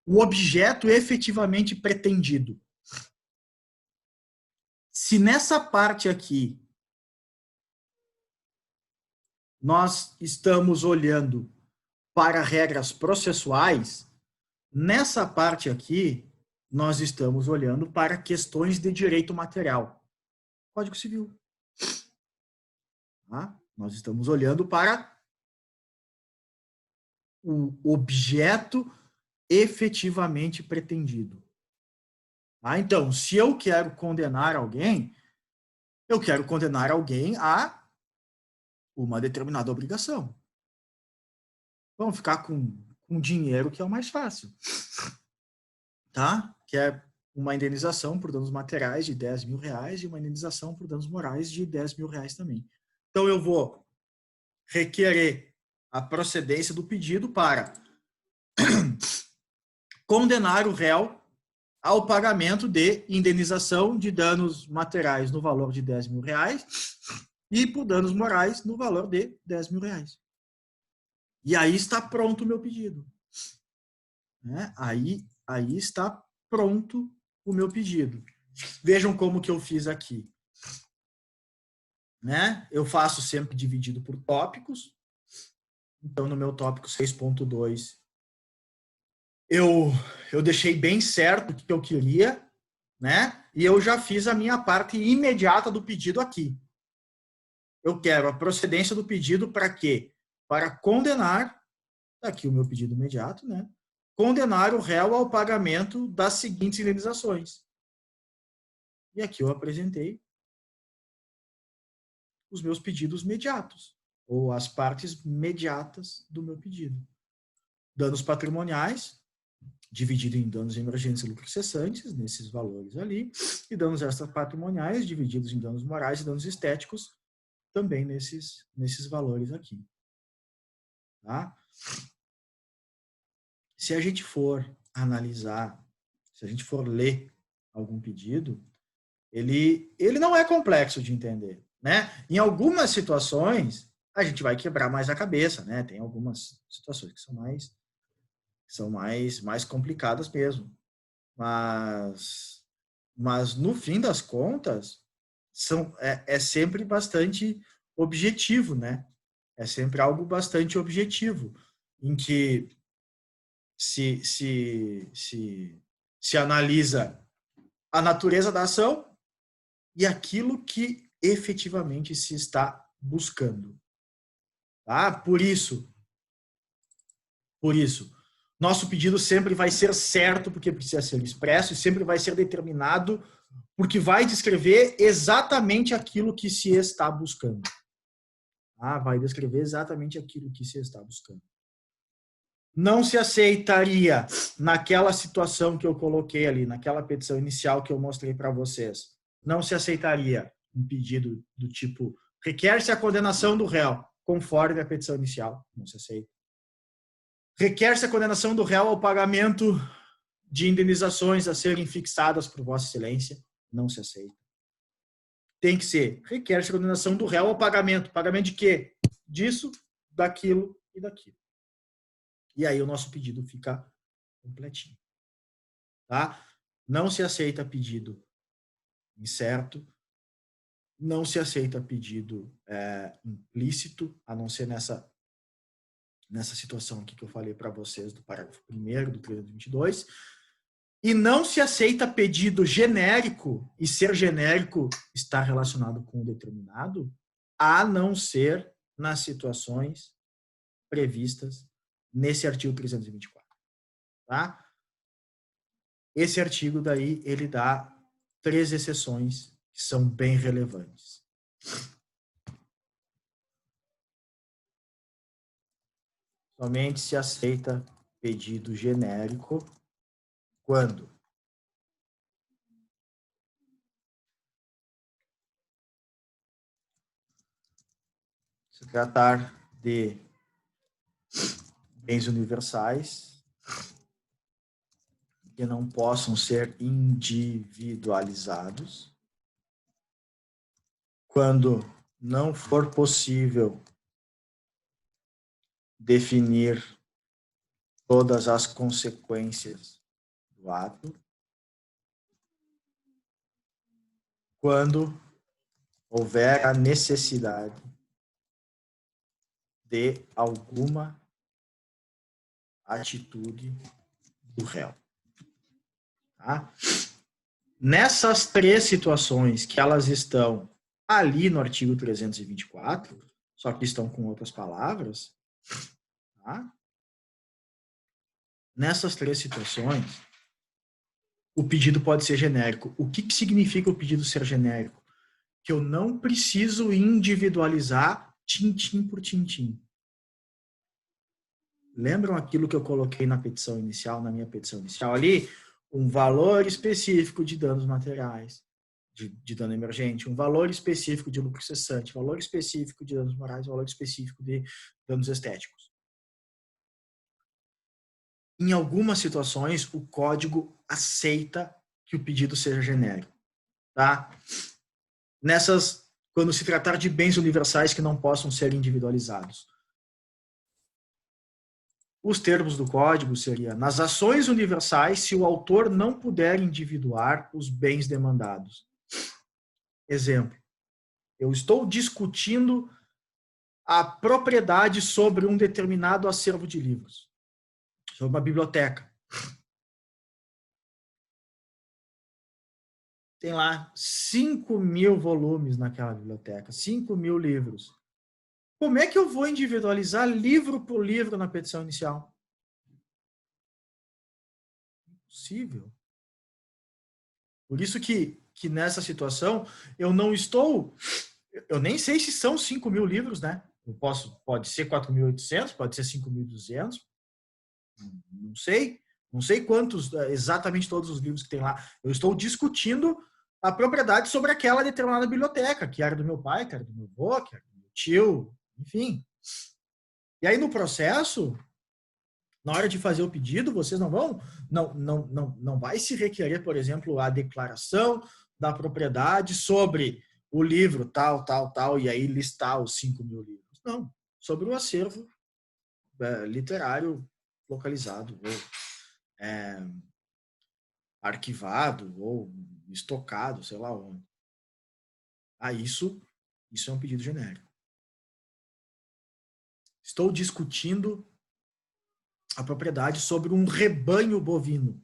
o objeto efetivamente pretendido. Se nessa parte aqui nós estamos olhando para regras processuais, nessa parte aqui nós estamos olhando para questões de direito material. Código Civil. Tá? Nós estamos olhando para o objeto efetivamente pretendido. Tá? Então, se eu quero condenar alguém, eu quero condenar alguém a uma determinada obrigação. Vamos ficar com dinheiro, que é o mais fácil. Tá? Que é uma indenização por danos materiais de R$10.000 e uma indenização por danos morais de R$10.000 também. Então, eu vou requerer a procedência do pedido para condenar o réu ao pagamento de indenização de danos materiais no valor de R$10.000 e por danos morais no valor de R$10.000. E aí está pronto o meu pedido. Né? Aí está pronto o meu pedido. Vejam como que eu fiz aqui. Né? Eu faço sempre dividido por tópicos. Então, no meu tópico 6.2, eu deixei bem certo o que eu queria, né? E eu já fiz a minha parte imediata do pedido aqui. Eu quero a procedência do pedido para quê? Para condenar, aqui o meu pedido imediato, né? Condenar o réu ao pagamento das seguintes indenizações. E aqui eu apresentei os meus pedidos imediatos, ou as partes imediatas do meu pedido. Danos patrimoniais, dividido em danos emergentes e lucros cessantes, nesses valores ali, e danos extrapatrimoniais, divididos em danos morais e danos estéticos, também nesses valores aqui. Tá? Se a gente for analisar, se a gente for ler algum pedido, ele não é complexo de entender, né? Em algumas situações, a gente vai quebrar mais a cabeça, né? Tem algumas situações que são mais complicadas mesmo. Mas no fim das contas, é sempre bastante objetivo, né? É sempre algo bastante objetivo, em que se analisa a natureza da ação e aquilo que efetivamente se está buscando. Tá? Por isso, nosso pedido sempre vai ser certo, porque precisa ser expresso, e sempre vai ser determinado, porque vai descrever exatamente aquilo que se está buscando. Tá? Vai descrever exatamente aquilo que se está buscando. Não se aceitaria, naquela situação que eu coloquei ali, naquela petição inicial que eu mostrei para vocês, não se aceitaria um pedido do tipo, requer-se a condenação do réu, conforme a petição inicial. Não se aceita. Requer-se a condenação do réu ao pagamento de indenizações a serem fixadas por Vossa Excelência. Não se aceita. Tem que ser, requer-se a condenação do réu ao pagamento. Pagamento de quê? Disso, daquilo e daquilo. E aí o nosso pedido fica completinho. Tá? Não se aceita pedido incerto, não se aceita pedido implícito, a não ser nessa situação aqui que eu falei para vocês do parágrafo 1º do 322, e não se aceita pedido genérico, e ser genérico está relacionado com o determinado, a não ser nas situações previstas nesse artigo 324. Tá? Esse artigo daí, ele dá 3 exceções que são bem relevantes. Somente se aceita pedido genérico quando se tratar de bens universais que não possam ser individualizados, quando não for possível definir todas as consequências do ato, quando houver a necessidade de alguma atitude do réu. Tá? Nessas 3 situações que elas estão ali no artigo 324, só que estão com outras palavras, tá? Nessas 3 situações, o pedido pode ser genérico. O que significa o pedido ser genérico? Que eu não preciso individualizar tintim por tintim. Lembram aquilo que eu coloquei na petição inicial, na minha petição inicial ali? Um valor específico de danos materiais, de dano emergente, um valor específico de lucro cessante, valor específico de danos morais, valor específico de danos estéticos. Em algumas situações, o código aceita que o pedido seja genérico. Tá? Nessas, quando se tratar de bens universais que não possam ser individualizados. Os termos do código seriam: nas ações universais, se o autor não puder individuar os bens demandados. Exemplo, eu estou discutindo a propriedade sobre um determinado acervo de livros, sobre uma biblioteca. Tem lá 5.000 volumes naquela biblioteca, 5.000 livros. Como é que eu vou individualizar livro por livro na petição inicial? Impossível. Por isso que nessa situação, eu não estou... Eu nem sei se são 5.000 livros, né? Pode ser 4.800, pode ser 5.200. Não sei. Não sei quantos, exatamente todos os livros que tem lá. Eu estou discutindo a propriedade sobre aquela determinada biblioteca, que era do meu pai, que era do meu avô, que era do meu tio, enfim. E aí no processo, na hora de fazer o pedido, vocês não vai se requerer, por exemplo, a declaração da propriedade sobre o livro tal, e aí listar os 5.000 livros. Não, sobre o acervo literário localizado, ou arquivado, ou estocado, sei lá onde. Isso é um pedido genérico. Estou discutindo a propriedade sobre um rebanho bovino.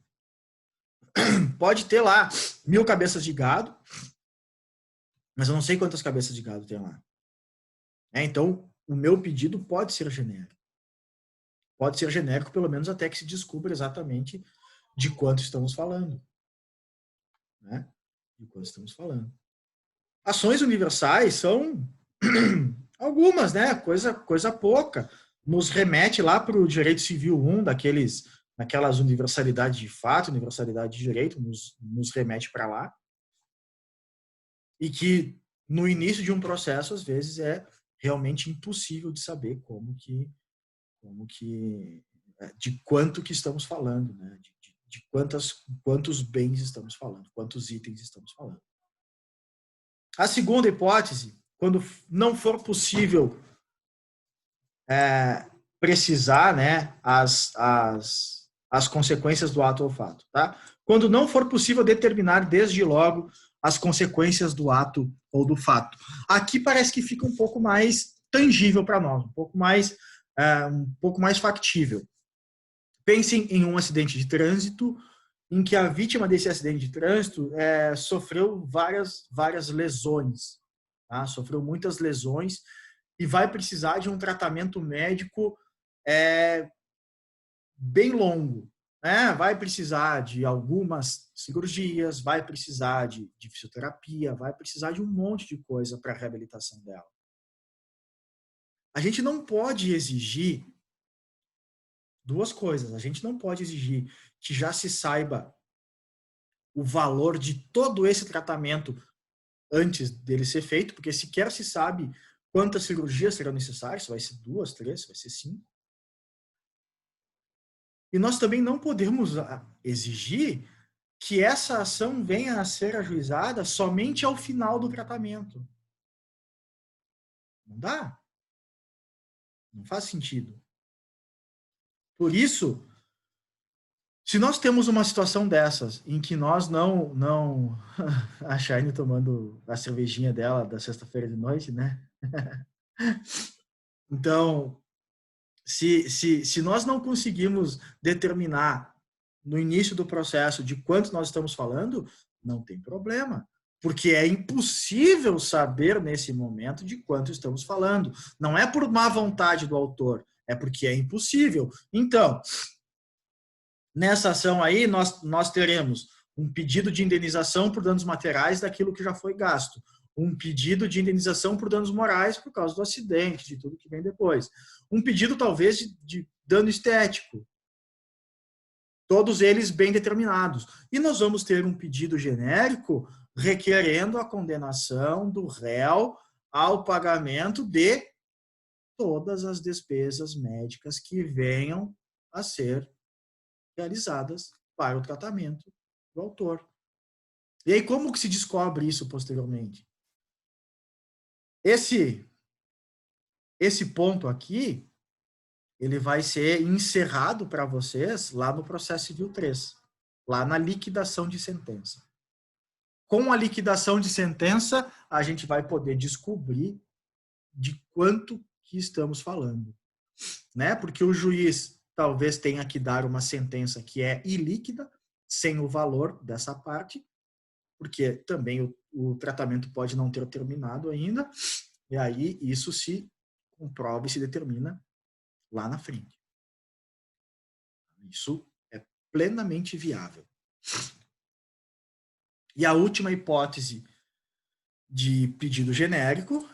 Pode ter lá 1.000 cabeças de gado, mas eu não sei quantas cabeças de gado tem lá. Então, o meu pedido pode ser genérico. Pode ser genérico, pelo menos até que se descubra exatamente de quanto estamos falando. Né? De quanto estamos falando. Ações universais são algumas, né? Coisa pouca. Nos remete lá para o direito civil 1, daquelas universalidades de fato, universalidade de direito, nos remete para lá. E que no início de um processo, às vezes, é realmente impossível de saber de quanto que estamos falando, né? De quantos bens estamos falando, quantos itens estamos falando. A segunda hipótese, quando não for possível precisar, né, as consequências do ato ou fato. Tá? Quando não for possível determinar desde logo as consequências do ato ou do fato. Aqui parece que fica um pouco mais tangível para nós, um pouco mais factível. Pensem em um acidente de trânsito em que a vítima desse acidente de trânsito sofreu várias lesões, tá? Sofreu muitas lesões e vai precisar de um tratamento médico bem longo, né? Vai precisar de algumas cirurgias, vai precisar de fisioterapia, vai precisar de um monte de coisa para a reabilitação dela. A gente não pode exigir duas coisas. A gente não pode exigir que já se saiba o valor de todo esse tratamento antes dele ser feito, porque sequer se sabe quantas cirurgias serão necessárias, se vai ser 2, 3, se vai ser 5. E nós também não podemos exigir que essa ação venha a ser ajuizada somente ao final do tratamento. Não dá. Não faz sentido. Por isso, se nós temos uma situação dessas, em que nós não a Shine tomando a cervejinha dela da sexta-feira de noite, né? Então, se nós não conseguimos determinar no início do processo de quanto nós estamos falando, não tem problema. Porque é impossível saber nesse momento de quanto estamos falando. Não é por má vontade do autor, é porque é impossível. Então, nessa ação aí, nós teremos um pedido de indenização por danos materiais daquilo que já foi gasto. Um pedido de indenização por danos morais por causa do acidente, de tudo que vem depois. Um pedido, talvez, de dano estético. Todos eles bem determinados. E nós vamos ter um pedido genérico requerendo a condenação do réu ao pagamento de todas as despesas médicas que venham a ser realizadas para o tratamento do autor. E aí, como que se descobre isso posteriormente? Esse ponto aqui, ele vai ser encerrado para vocês lá no processo civil 3, lá na liquidação de sentença. Com a liquidação de sentença, a gente vai poder descobrir de quanto que estamos falando, né? Porque o juiz talvez tenha que dar uma sentença que é ilíquida, sem o valor dessa parte, porque também o tratamento pode não ter terminado ainda, e aí isso se comprova e se determina lá na frente. Isso é plenamente viável. E a última hipótese de pedido genérico,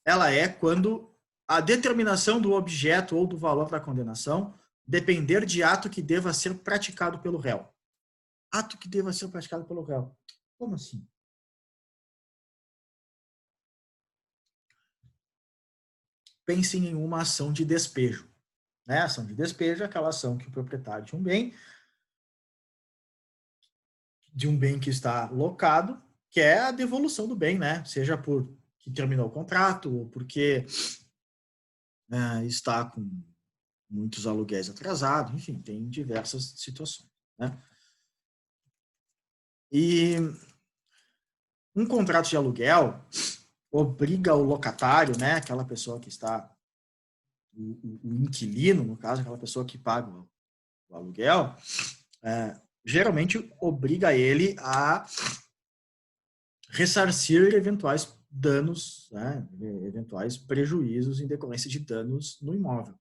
ela é quando a determinação do objeto ou do valor da condenação depender de ato que deva ser praticado pelo réu. Ato que deva ser praticado pelo réu. Como assim? Pensem em uma ação de despejo. Né? A ação de despejo é aquela ação que o proprietário de um bem que está locado, quer a devolução do bem, né? Seja porque terminou o contrato ou porque está com muitos aluguéis atrasados, enfim, tem diversas situações, né? E um contrato de aluguel obriga o locatário, né, aquela pessoa que está, o inquilino, no caso, aquela pessoa que paga o aluguel, geralmente obriga ele a ressarcir eventuais danos, né, eventuais prejuízos em decorrência de danos no imóvel.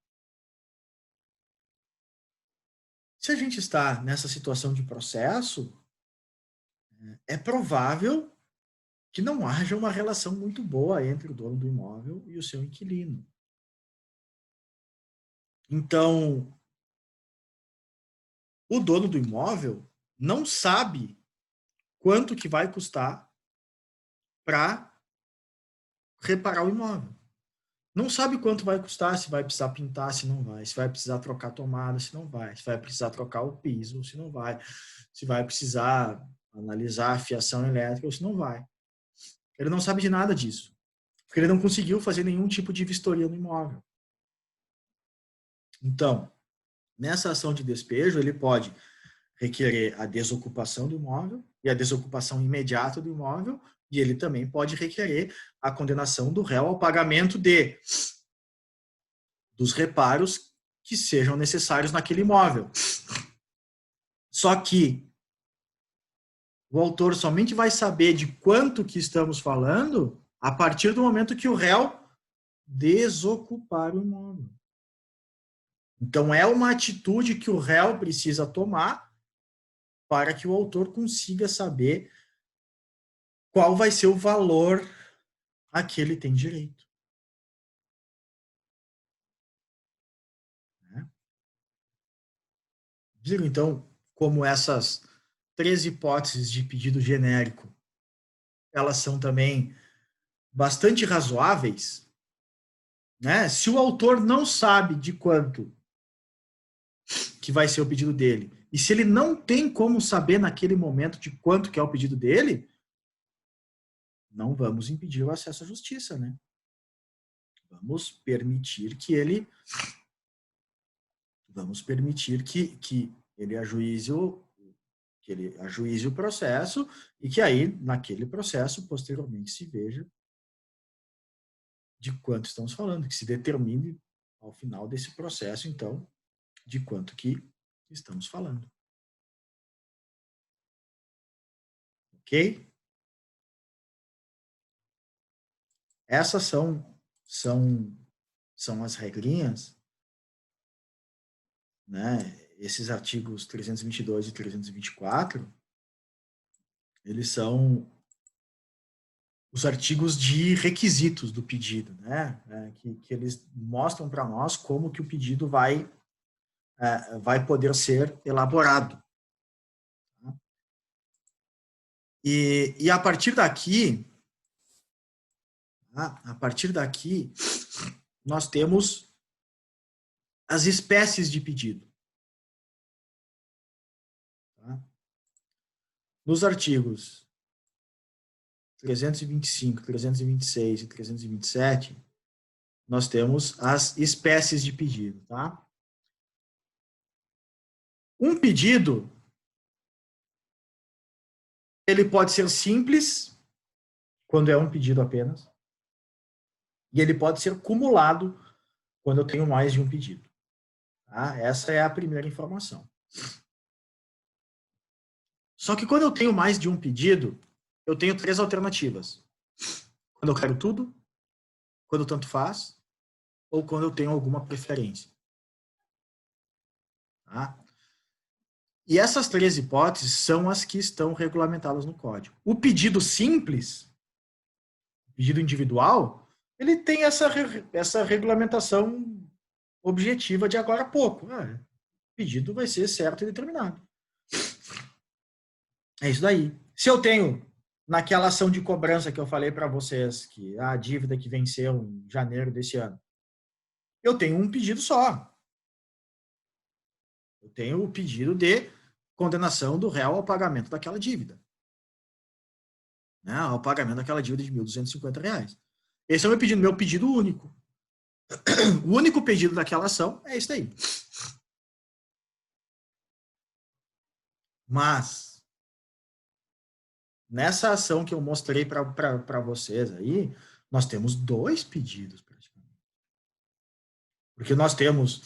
Se a gente está nessa situação de processo, é provável que não haja uma relação muito boa entre o dono do imóvel e o seu inquilino. Então, o dono do imóvel não sabe quanto que vai custar para reparar o imóvel. Não sabe quanto vai custar, se vai precisar pintar, se não vai, se vai precisar trocar a tomada, se não vai, se vai precisar trocar o piso, se não vai, se vai precisar analisar a fiação elétrica, ou se não vai. Ele não sabe de nada disso, porque ele não conseguiu fazer nenhum tipo de vistoria no imóvel. Então, nessa ação de despejo, ele pode requerer a desocupação do imóvel e a desocupação imediata do imóvel, e ele também pode requerer a condenação do réu ao pagamento dos reparos que sejam necessários naquele imóvel. Só que o autor somente vai saber de quanto que estamos falando a partir do momento que o réu desocupar o imóvel. Então, é uma atitude que o réu precisa tomar para que o autor consiga saber qual vai ser o valor a que ele tem direito. Viram, então, como essas 3 hipóteses de pedido genérico, elas são também bastante razoáveis, né? Se o autor não sabe de quanto que vai ser o pedido dele, e se ele não tem como saber naquele momento de quanto que é o pedido dele, não vamos impedir o acesso à justiça, né? Vamos permitir que ele ajuize o processo e que aí, naquele processo, posteriormente se veja de quanto estamos falando, que se determine ao final desse processo, então, de quanto que estamos falando. Ok? Essas são as regrinhas, né? Esses artigos 322 e 324, eles são os artigos de requisitos do pedido, né? Que eles mostram para nós como que o pedido vai poder ser elaborado. E a partir daqui, nós temos as espécies de pedido. Tá? Nos artigos 325, 326 e 327, nós temos as espécies de pedido. Tá? Um pedido, ele pode ser simples, quando é um pedido apenas, e ele pode ser cumulado quando eu tenho mais de um pedido. Tá? Essa é a primeira informação. Só que quando eu tenho mais de um pedido, eu tenho 3 alternativas. Quando eu quero tudo, quando tanto faz, ou quando eu tenho alguma preferência. Tá? E essas 3 hipóteses são as que estão regulamentadas no código. O pedido simples, o pedido individual, ele tem essa regulamentação objetiva de agora a pouco. O pedido vai ser certo e determinado. É isso daí. Se eu tenho, naquela ação de cobrança que eu falei para vocês, que a dívida que venceu em janeiro desse ano, eu tenho um pedido só. Eu tenho o pedido de condenação do réu ao pagamento daquela dívida. Né? Ao pagamento daquela dívida de R$ 1.250. Esse é o meu pedido único. O único pedido daquela ação é esse daí. Mas, nessa ação que eu mostrei para vocês aí, nós temos 2 pedidos, praticamente. Porque nós temos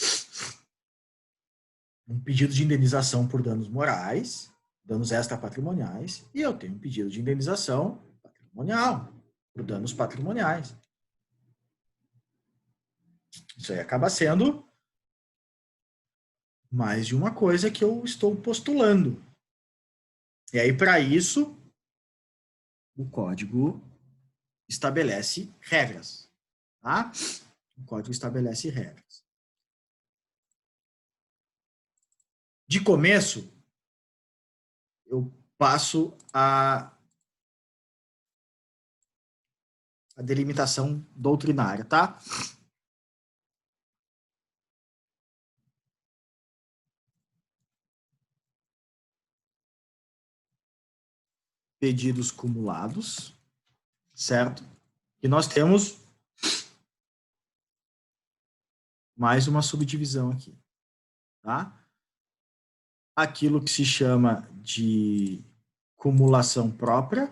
um pedido de indenização por danos morais, danos extrapatrimoniais, e eu tenho um pedido de indenização patrimonial, por danos patrimoniais. Isso aí acaba sendo mais de uma coisa que eu estou postulando. E aí, para isso, o código estabelece regras. Tá? O código estabelece regras. De começo, eu passo a delimitação doutrinária, tá? Pedidos cumulados, certo? E nós temos mais uma subdivisão aqui, tá? Aquilo que se chama de cumulação própria,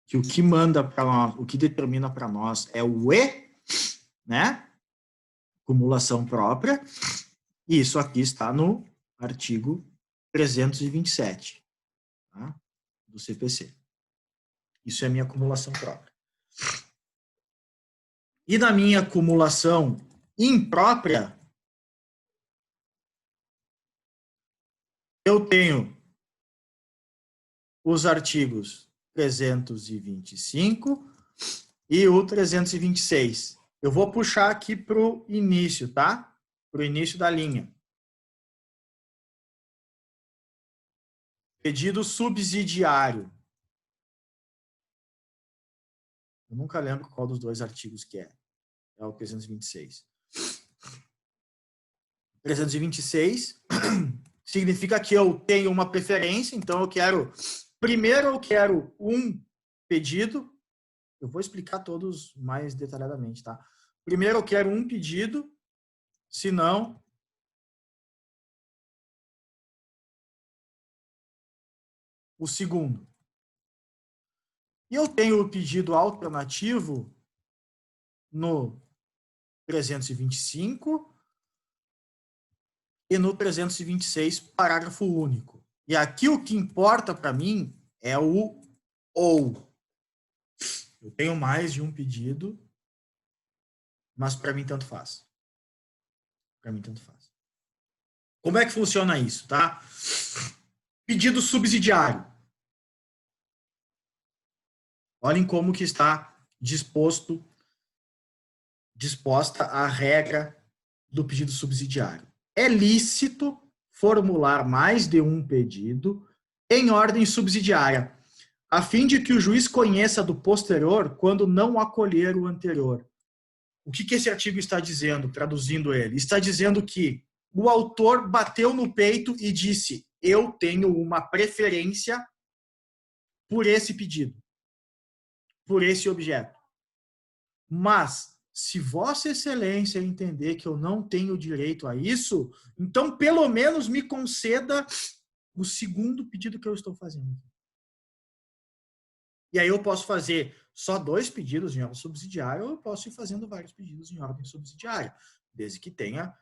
que o que manda para nós, o que determina para nós é o E, né? Cumulação própria, e isso aqui está no artigo 327, tá? Do CPC. Isso é a minha acumulação própria. E na minha acumulação imprópria, eu tenho os artigos 325 e o 326. Eu vou puxar aqui para o início, tá? Para o início da linha. Pedido subsidiário. Eu nunca lembro qual dos dois artigos que é. É o 326. 326 significa que eu tenho uma preferência, então eu quero... Primeiro eu quero um pedido. Eu vou explicar todos mais detalhadamente, tá? Primeiro eu quero um pedido, se não... o segundo. E eu tenho o pedido alternativo no 325 e no 326, parágrafo único. E aqui o que importa para mim é o ou. Eu tenho mais de um pedido, mas para mim tanto faz. Para mim tanto faz. Como é que funciona isso, tá? Pedido subsidiário. Olhem como que está disposta a regra do pedido subsidiário. É lícito formular mais de um pedido em ordem subsidiária, a fim de que o juiz conheça do posterior quando não acolher o anterior. O que esse artigo está dizendo, traduzindo ele? Está dizendo que o autor bateu no peito e disse: eu tenho uma preferência por esse pedido, por esse objeto. Mas, se Vossa Excelência entender que eu não tenho direito a isso, então, pelo menos, me conceda o segundo pedido que eu estou fazendo. E aí eu posso fazer só 2 pedidos em ordem subsidiária, ou eu posso ir fazendo vários pedidos em ordem subsidiária, desde que tenha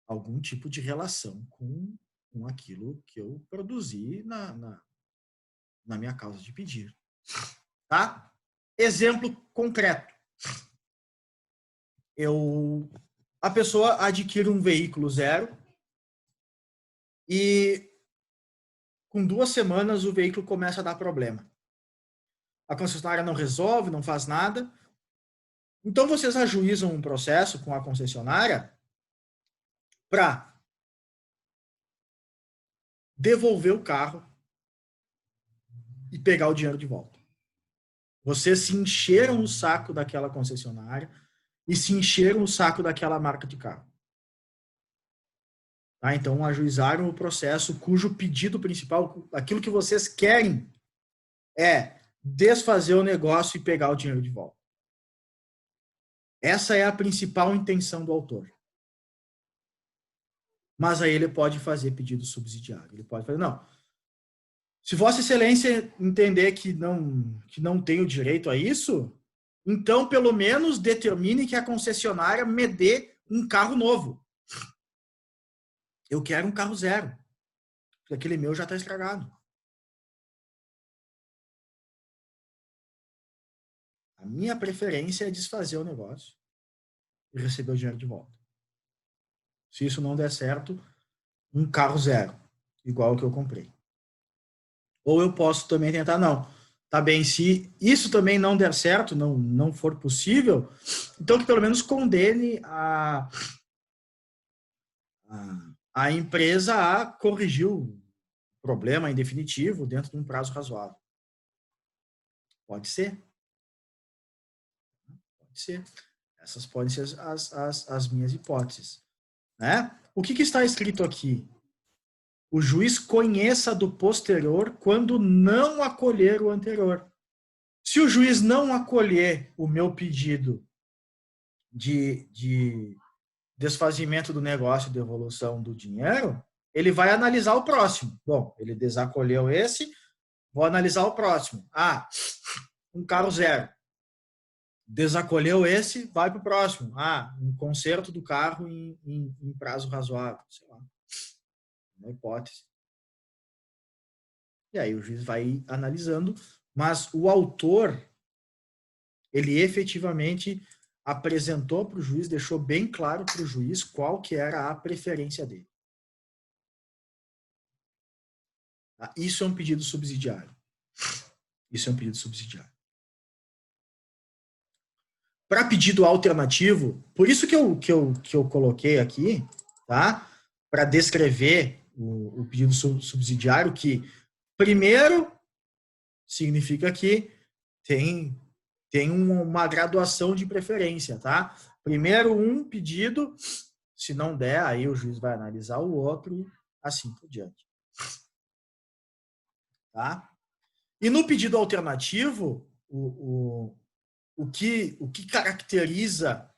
algum tipo de relação com aquilo que eu produzi na minha causa de pedir. Tá? Exemplo concreto. A pessoa adquire um veículo zero e com 2 semanas o veículo começa a dar problema. A concessionária não resolve, não faz nada. Então vocês ajuizam um processo com a concessionária para devolver o carro e pegar o dinheiro de volta. Vocês se encheram o saco daquela concessionária e se encheram o saco daquela marca de carro. Tá? Então, ajuizaram o processo cujo pedido principal, aquilo que vocês querem, é desfazer o negócio e pegar o dinheiro de volta. Essa é a principal intenção do autor. Mas aí ele pode fazer pedido subsidiário. Ele pode fazer, não. Se Vossa Excelência entender que não tem o direito a isso, então, pelo menos, determine que a concessionária me dê um carro novo. Eu quero um carro zero, porque aquele meu já está estragado. A minha preferência é desfazer o negócio e receber o dinheiro de volta. Se isso não der certo, um carro zero, igual o que eu comprei. Ou eu posso também tentar, não. Tá bem, se isso também não der certo, não for possível, então que pelo menos condene a empresa a corrigir o problema em definitivo dentro de um prazo razoável. Pode ser. Pode ser. Essas podem ser as minhas hipóteses. Né? O que está escrito aqui? O juiz conheça do posterior quando não acolher o anterior. Se o juiz não acolher o meu pedido de desfazimento do negócio e devolução do dinheiro, ele vai analisar o próximo. Bom, ele desacolheu esse, vou analisar o próximo. Ah, um carro zero. Desacolheu esse, vai para o próximo. Ah, um conserto do carro em prazo razoável. Sei lá. Uma hipótese. E aí o juiz vai analisando, mas o autor, ele efetivamente apresentou para o juiz, deixou bem claro para o juiz qual que era a preferência dele. Tá? Isso é um pedido subsidiário. Isso é um pedido subsidiário. Para pedido alternativo, por isso que eu coloquei aqui, tá? Para descrever o pedido subsidiário, que primeiro significa que tem uma graduação de preferência, tá? Primeiro um pedido, se não der, aí o juiz vai analisar o outro e assim por diante. Tá? E no pedido alternativo, o que caracteriza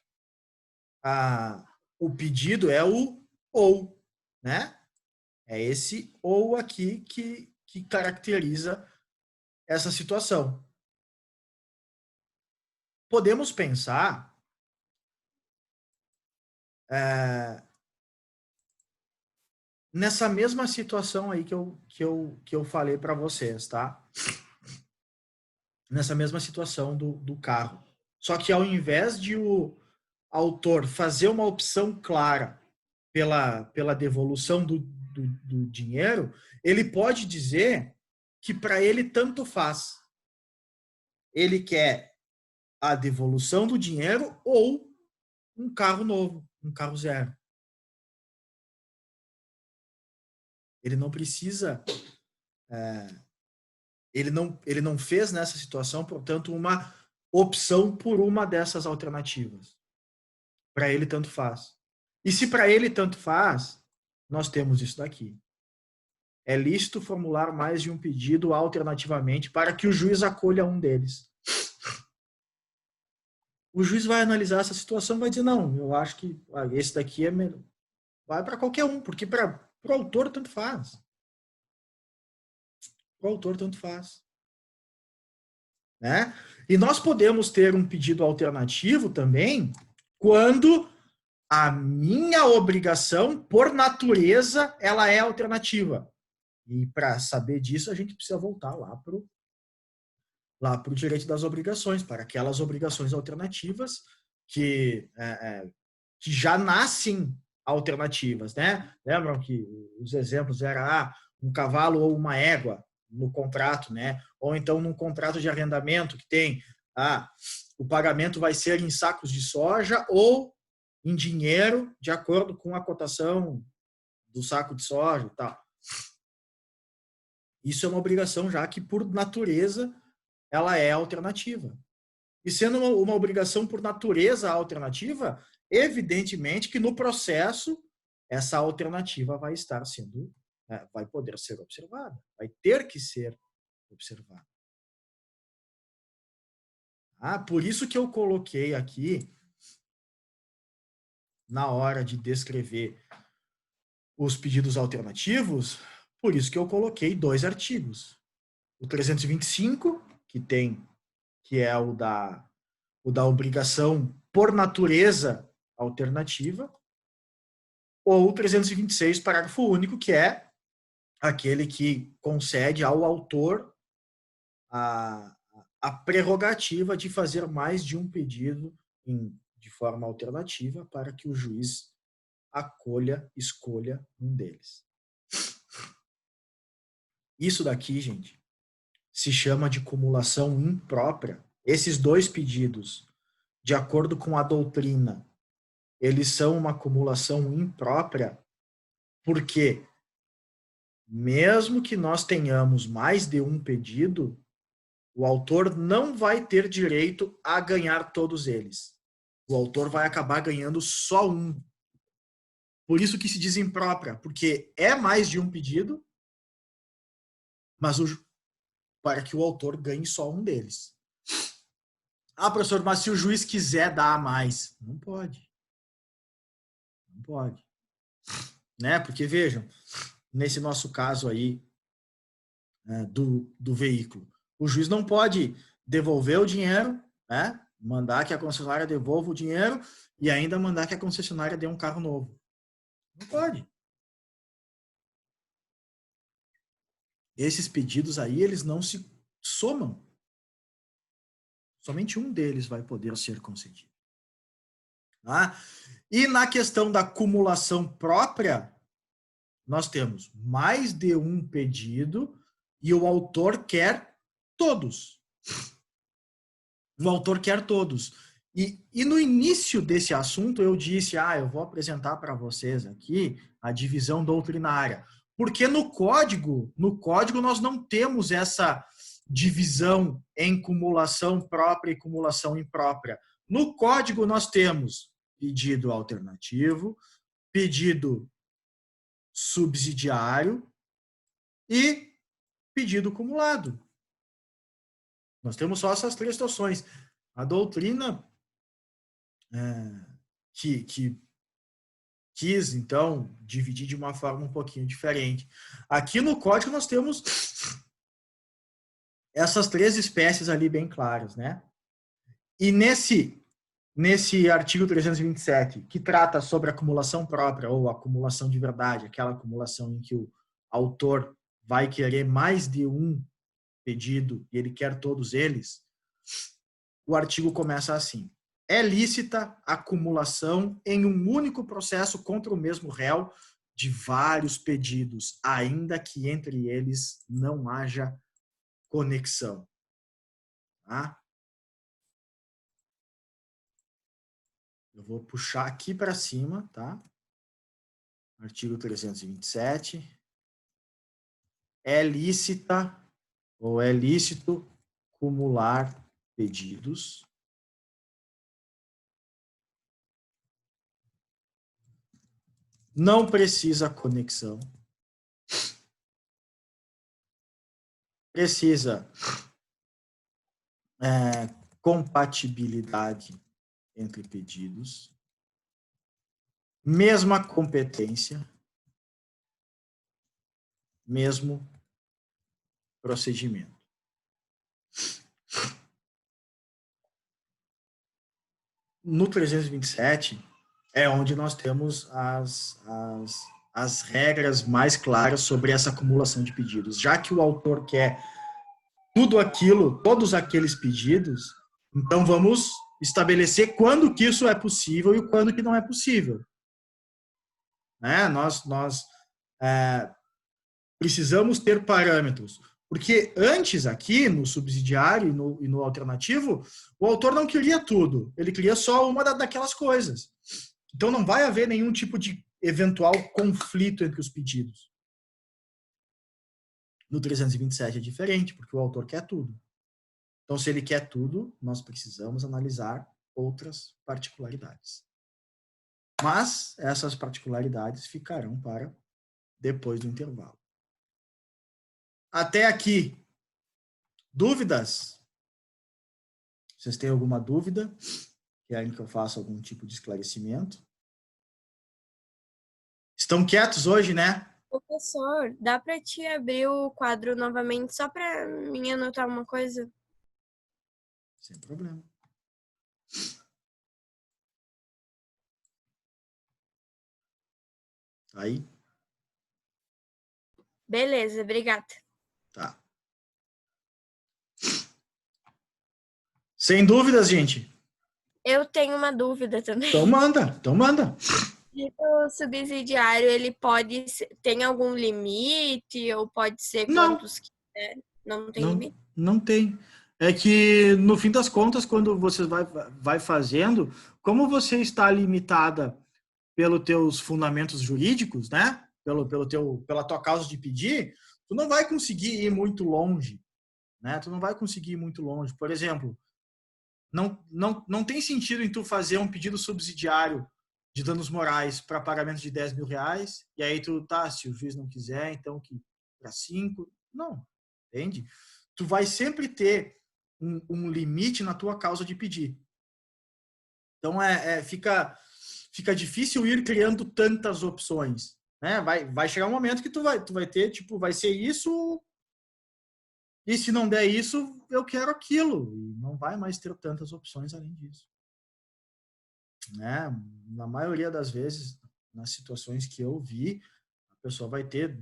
o pedido é o ou, né? É esse ou aqui que caracteriza essa situação. Podemos pensar nessa mesma situação aí que eu falei para vocês, tá? Nessa mesma situação do carro. Só que ao invés de o autor fazer uma opção clara pela devolução do dinheiro, ele pode dizer que para ele tanto faz. Ele quer a devolução do dinheiro ou um carro novo, um carro zero. Ele não precisa... Ele não fez nessa situação, portanto, uma opção por uma dessas alternativas. Para ele, tanto faz. E se para ele tanto faz, nós temos isso daqui. É lícito formular mais de um pedido alternativamente para que o juiz acolha um deles. O juiz vai analisar essa situação e vai dizer, não, eu acho que esse daqui é melhor. Vai para qualquer um, porque para o autor tanto faz. Para o autor tanto faz. Né? E nós podemos ter um pedido alternativo também quando a minha obrigação, por natureza, ela é alternativa. E para saber disso, a gente precisa voltar lá para o direito das obrigações, para aquelas obrigações alternativas que já nascem alternativas, né? Lembram que os exemplos eram um cavalo ou uma égua no contrato, né? Ou então num contrato de arrendamento que tem o pagamento vai ser em sacos de soja ou em dinheiro, de acordo com a cotação do saco de soja e tal. Isso é uma obrigação já que, por natureza, ela é alternativa. E sendo uma obrigação por natureza alternativa, evidentemente que no processo essa alternativa vai estar sendo, vai poder ser observada, vai ter que ser observada. Por isso que eu coloquei aqui, na hora de descrever os pedidos alternativos, por isso que eu coloquei 2 artigos. O 325, que é o da obrigação por natureza alternativa, ou o 326, parágrafo único, que é aquele que concede ao autor a prerrogativa de fazer mais de um pedido de forma alternativa para que o juiz escolha um deles. Isso daqui, gente, se chama de cumulação imprópria. Esses 2 pedidos, de acordo com a doutrina, eles são uma cumulação imprópria, porque mesmo que nós tenhamos mais de um pedido, o autor não vai ter direito a ganhar todos eles. O autor vai acabar ganhando só um. Por isso que se diz imprópria, porque é mais de um pedido, mas para que o autor ganhe só um deles. Professor, mas se o juiz quiser dar mais, não pode. Não pode. Né? Porque, vejam, nesse nosso caso aí, do veículo, o juiz não pode devolver o dinheiro, né? Mandar que a concessionária devolva o dinheiro e ainda mandar que a concessionária dê um carro novo. Não pode. Esses pedidos aí, eles não se somam. Somente um deles vai poder ser concedido. Tá? E na questão da acumulação própria, nós temos mais de um pedido e o autor quer todos. O autor quer todos. E no início desse assunto eu disse, eu vou apresentar para vocês aqui a divisão doutrinária. Porque no código nós não temos essa divisão em cumulação própria e cumulação imprópria. No código nós temos pedido alternativo, pedido subsidiário e pedido cumulado. Nós temos só essas três situações. A doutrina que quis, então, dividir de uma forma um pouquinho diferente. Aqui no código nós temos essas três espécies ali bem claras, né? E nesse artigo 327, que trata sobre acumulação própria ou acumulação de verdade, aquela acumulação em que o autor vai querer mais de um pedido e ele quer todos eles, o artigo começa assim: é lícita a acumulação em um único processo contra o mesmo réu de vários pedidos, ainda que entre eles não haja conexão. Tá? Eu vou puxar aqui para cima, tá? Artigo 327. É lícita ou é lícito acumular pedidos não precisa conexão, precisa compatibilidade entre pedidos, mesma competência, mesmo procedimento. No 327 é onde nós temos as regras mais claras sobre essa acumulação de pedidos. Já que o autor quer tudo aquilo, todos aqueles pedidos, então vamos estabelecer quando que isso é possível e quando que não é possível. Né? Nós precisamos ter parâmetros. Porque antes aqui, no subsidiário e no alternativo, o autor não queria tudo. Ele queria só uma daquelas coisas. Então não vai haver nenhum tipo de eventual conflito entre os pedidos. No 327 é diferente, porque o autor quer tudo. Então, se ele quer tudo, nós precisamos analisar outras particularidades. Mas essas particularidades ficarão para depois do intervalo. Até aqui, dúvidas? Vocês têm alguma dúvida? Querem que eu faça algum tipo de esclarecimento? Estão quietos hoje, né? Professor, dá para te abrir o quadro novamente só para mim anotar uma coisa? Sem problema. Tá aí? Beleza, obrigada. Tá. Sem dúvidas, gente? Eu tenho uma dúvida também. Então manda. O subsidiário, ele pode ser, tem algum limite ou pode ser Não. quantos quiser? Não tem limite? Não tem. É que, no fim das contas, quando você vai fazendo, como você está limitada pelos teus fundamentos jurídicos, né? Pela tua causa de pedir, tu não vai conseguir ir muito longe, né? Tu não vai conseguir ir muito longe. Por exemplo, não tem sentido em tu fazer um pedido subsidiário de danos morais para pagamento de R$10 mil, e aí tu, se o juiz não quiser, então que para 5. Não, entende? Tu vai sempre ter um limite na tua causa de pedir. Então, fica difícil ir criando tantas opções, né? Vai chegar um momento que tu vai ter, tipo, vai ser isso, e se não der isso, eu quero aquilo. E não vai mais ter tantas opções além disso. Né? Na maioria das vezes, nas situações que eu vi, a pessoa vai ter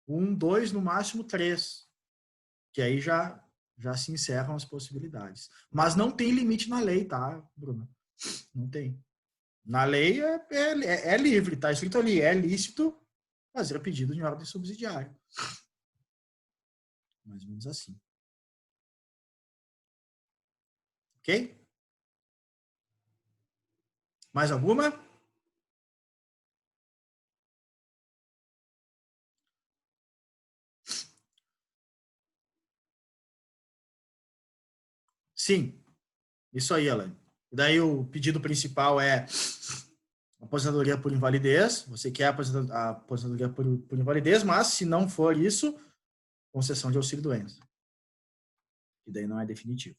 1, 2, no máximo 3, que aí já se encerram as possibilidades. Mas não tem limite na lei, tá, Bruna? Não tem. Na lei é livre, está escrito ali, é lícito fazer pedido de ordem subsidiária. Mais ou menos assim. Ok? Mais alguma? Sim. Isso aí, Elaine. E daí o pedido principal é aposentadoria por invalidez. Você quer a aposentadoria por invalidez, mas se não for isso, concessão de auxílio-doença. E daí não é definitivo.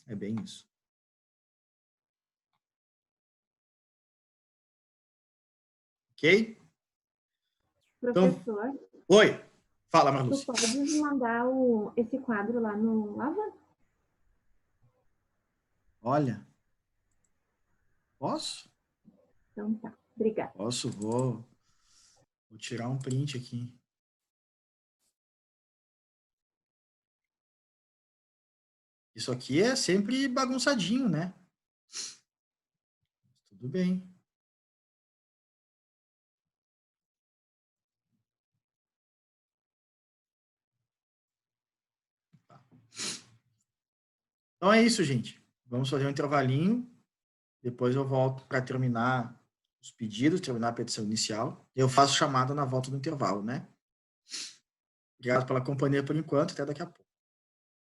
É bem isso. Ok? Professor, Oi. Fala, tu Marluce. podes mandar esse quadro lá no Lava? Olha. Posso? Então tá, obrigada. Posso, vou tirar um print aqui. Isso aqui é sempre bagunçadinho, né? Tudo bem. Tá. Então é isso, gente. Vamos fazer um intervalinho. Depois eu volto para terminar os pedidos, terminar a petição inicial. Eu faço chamada na volta do intervalo, né? Obrigado pela companhia por enquanto. Até daqui a pouco.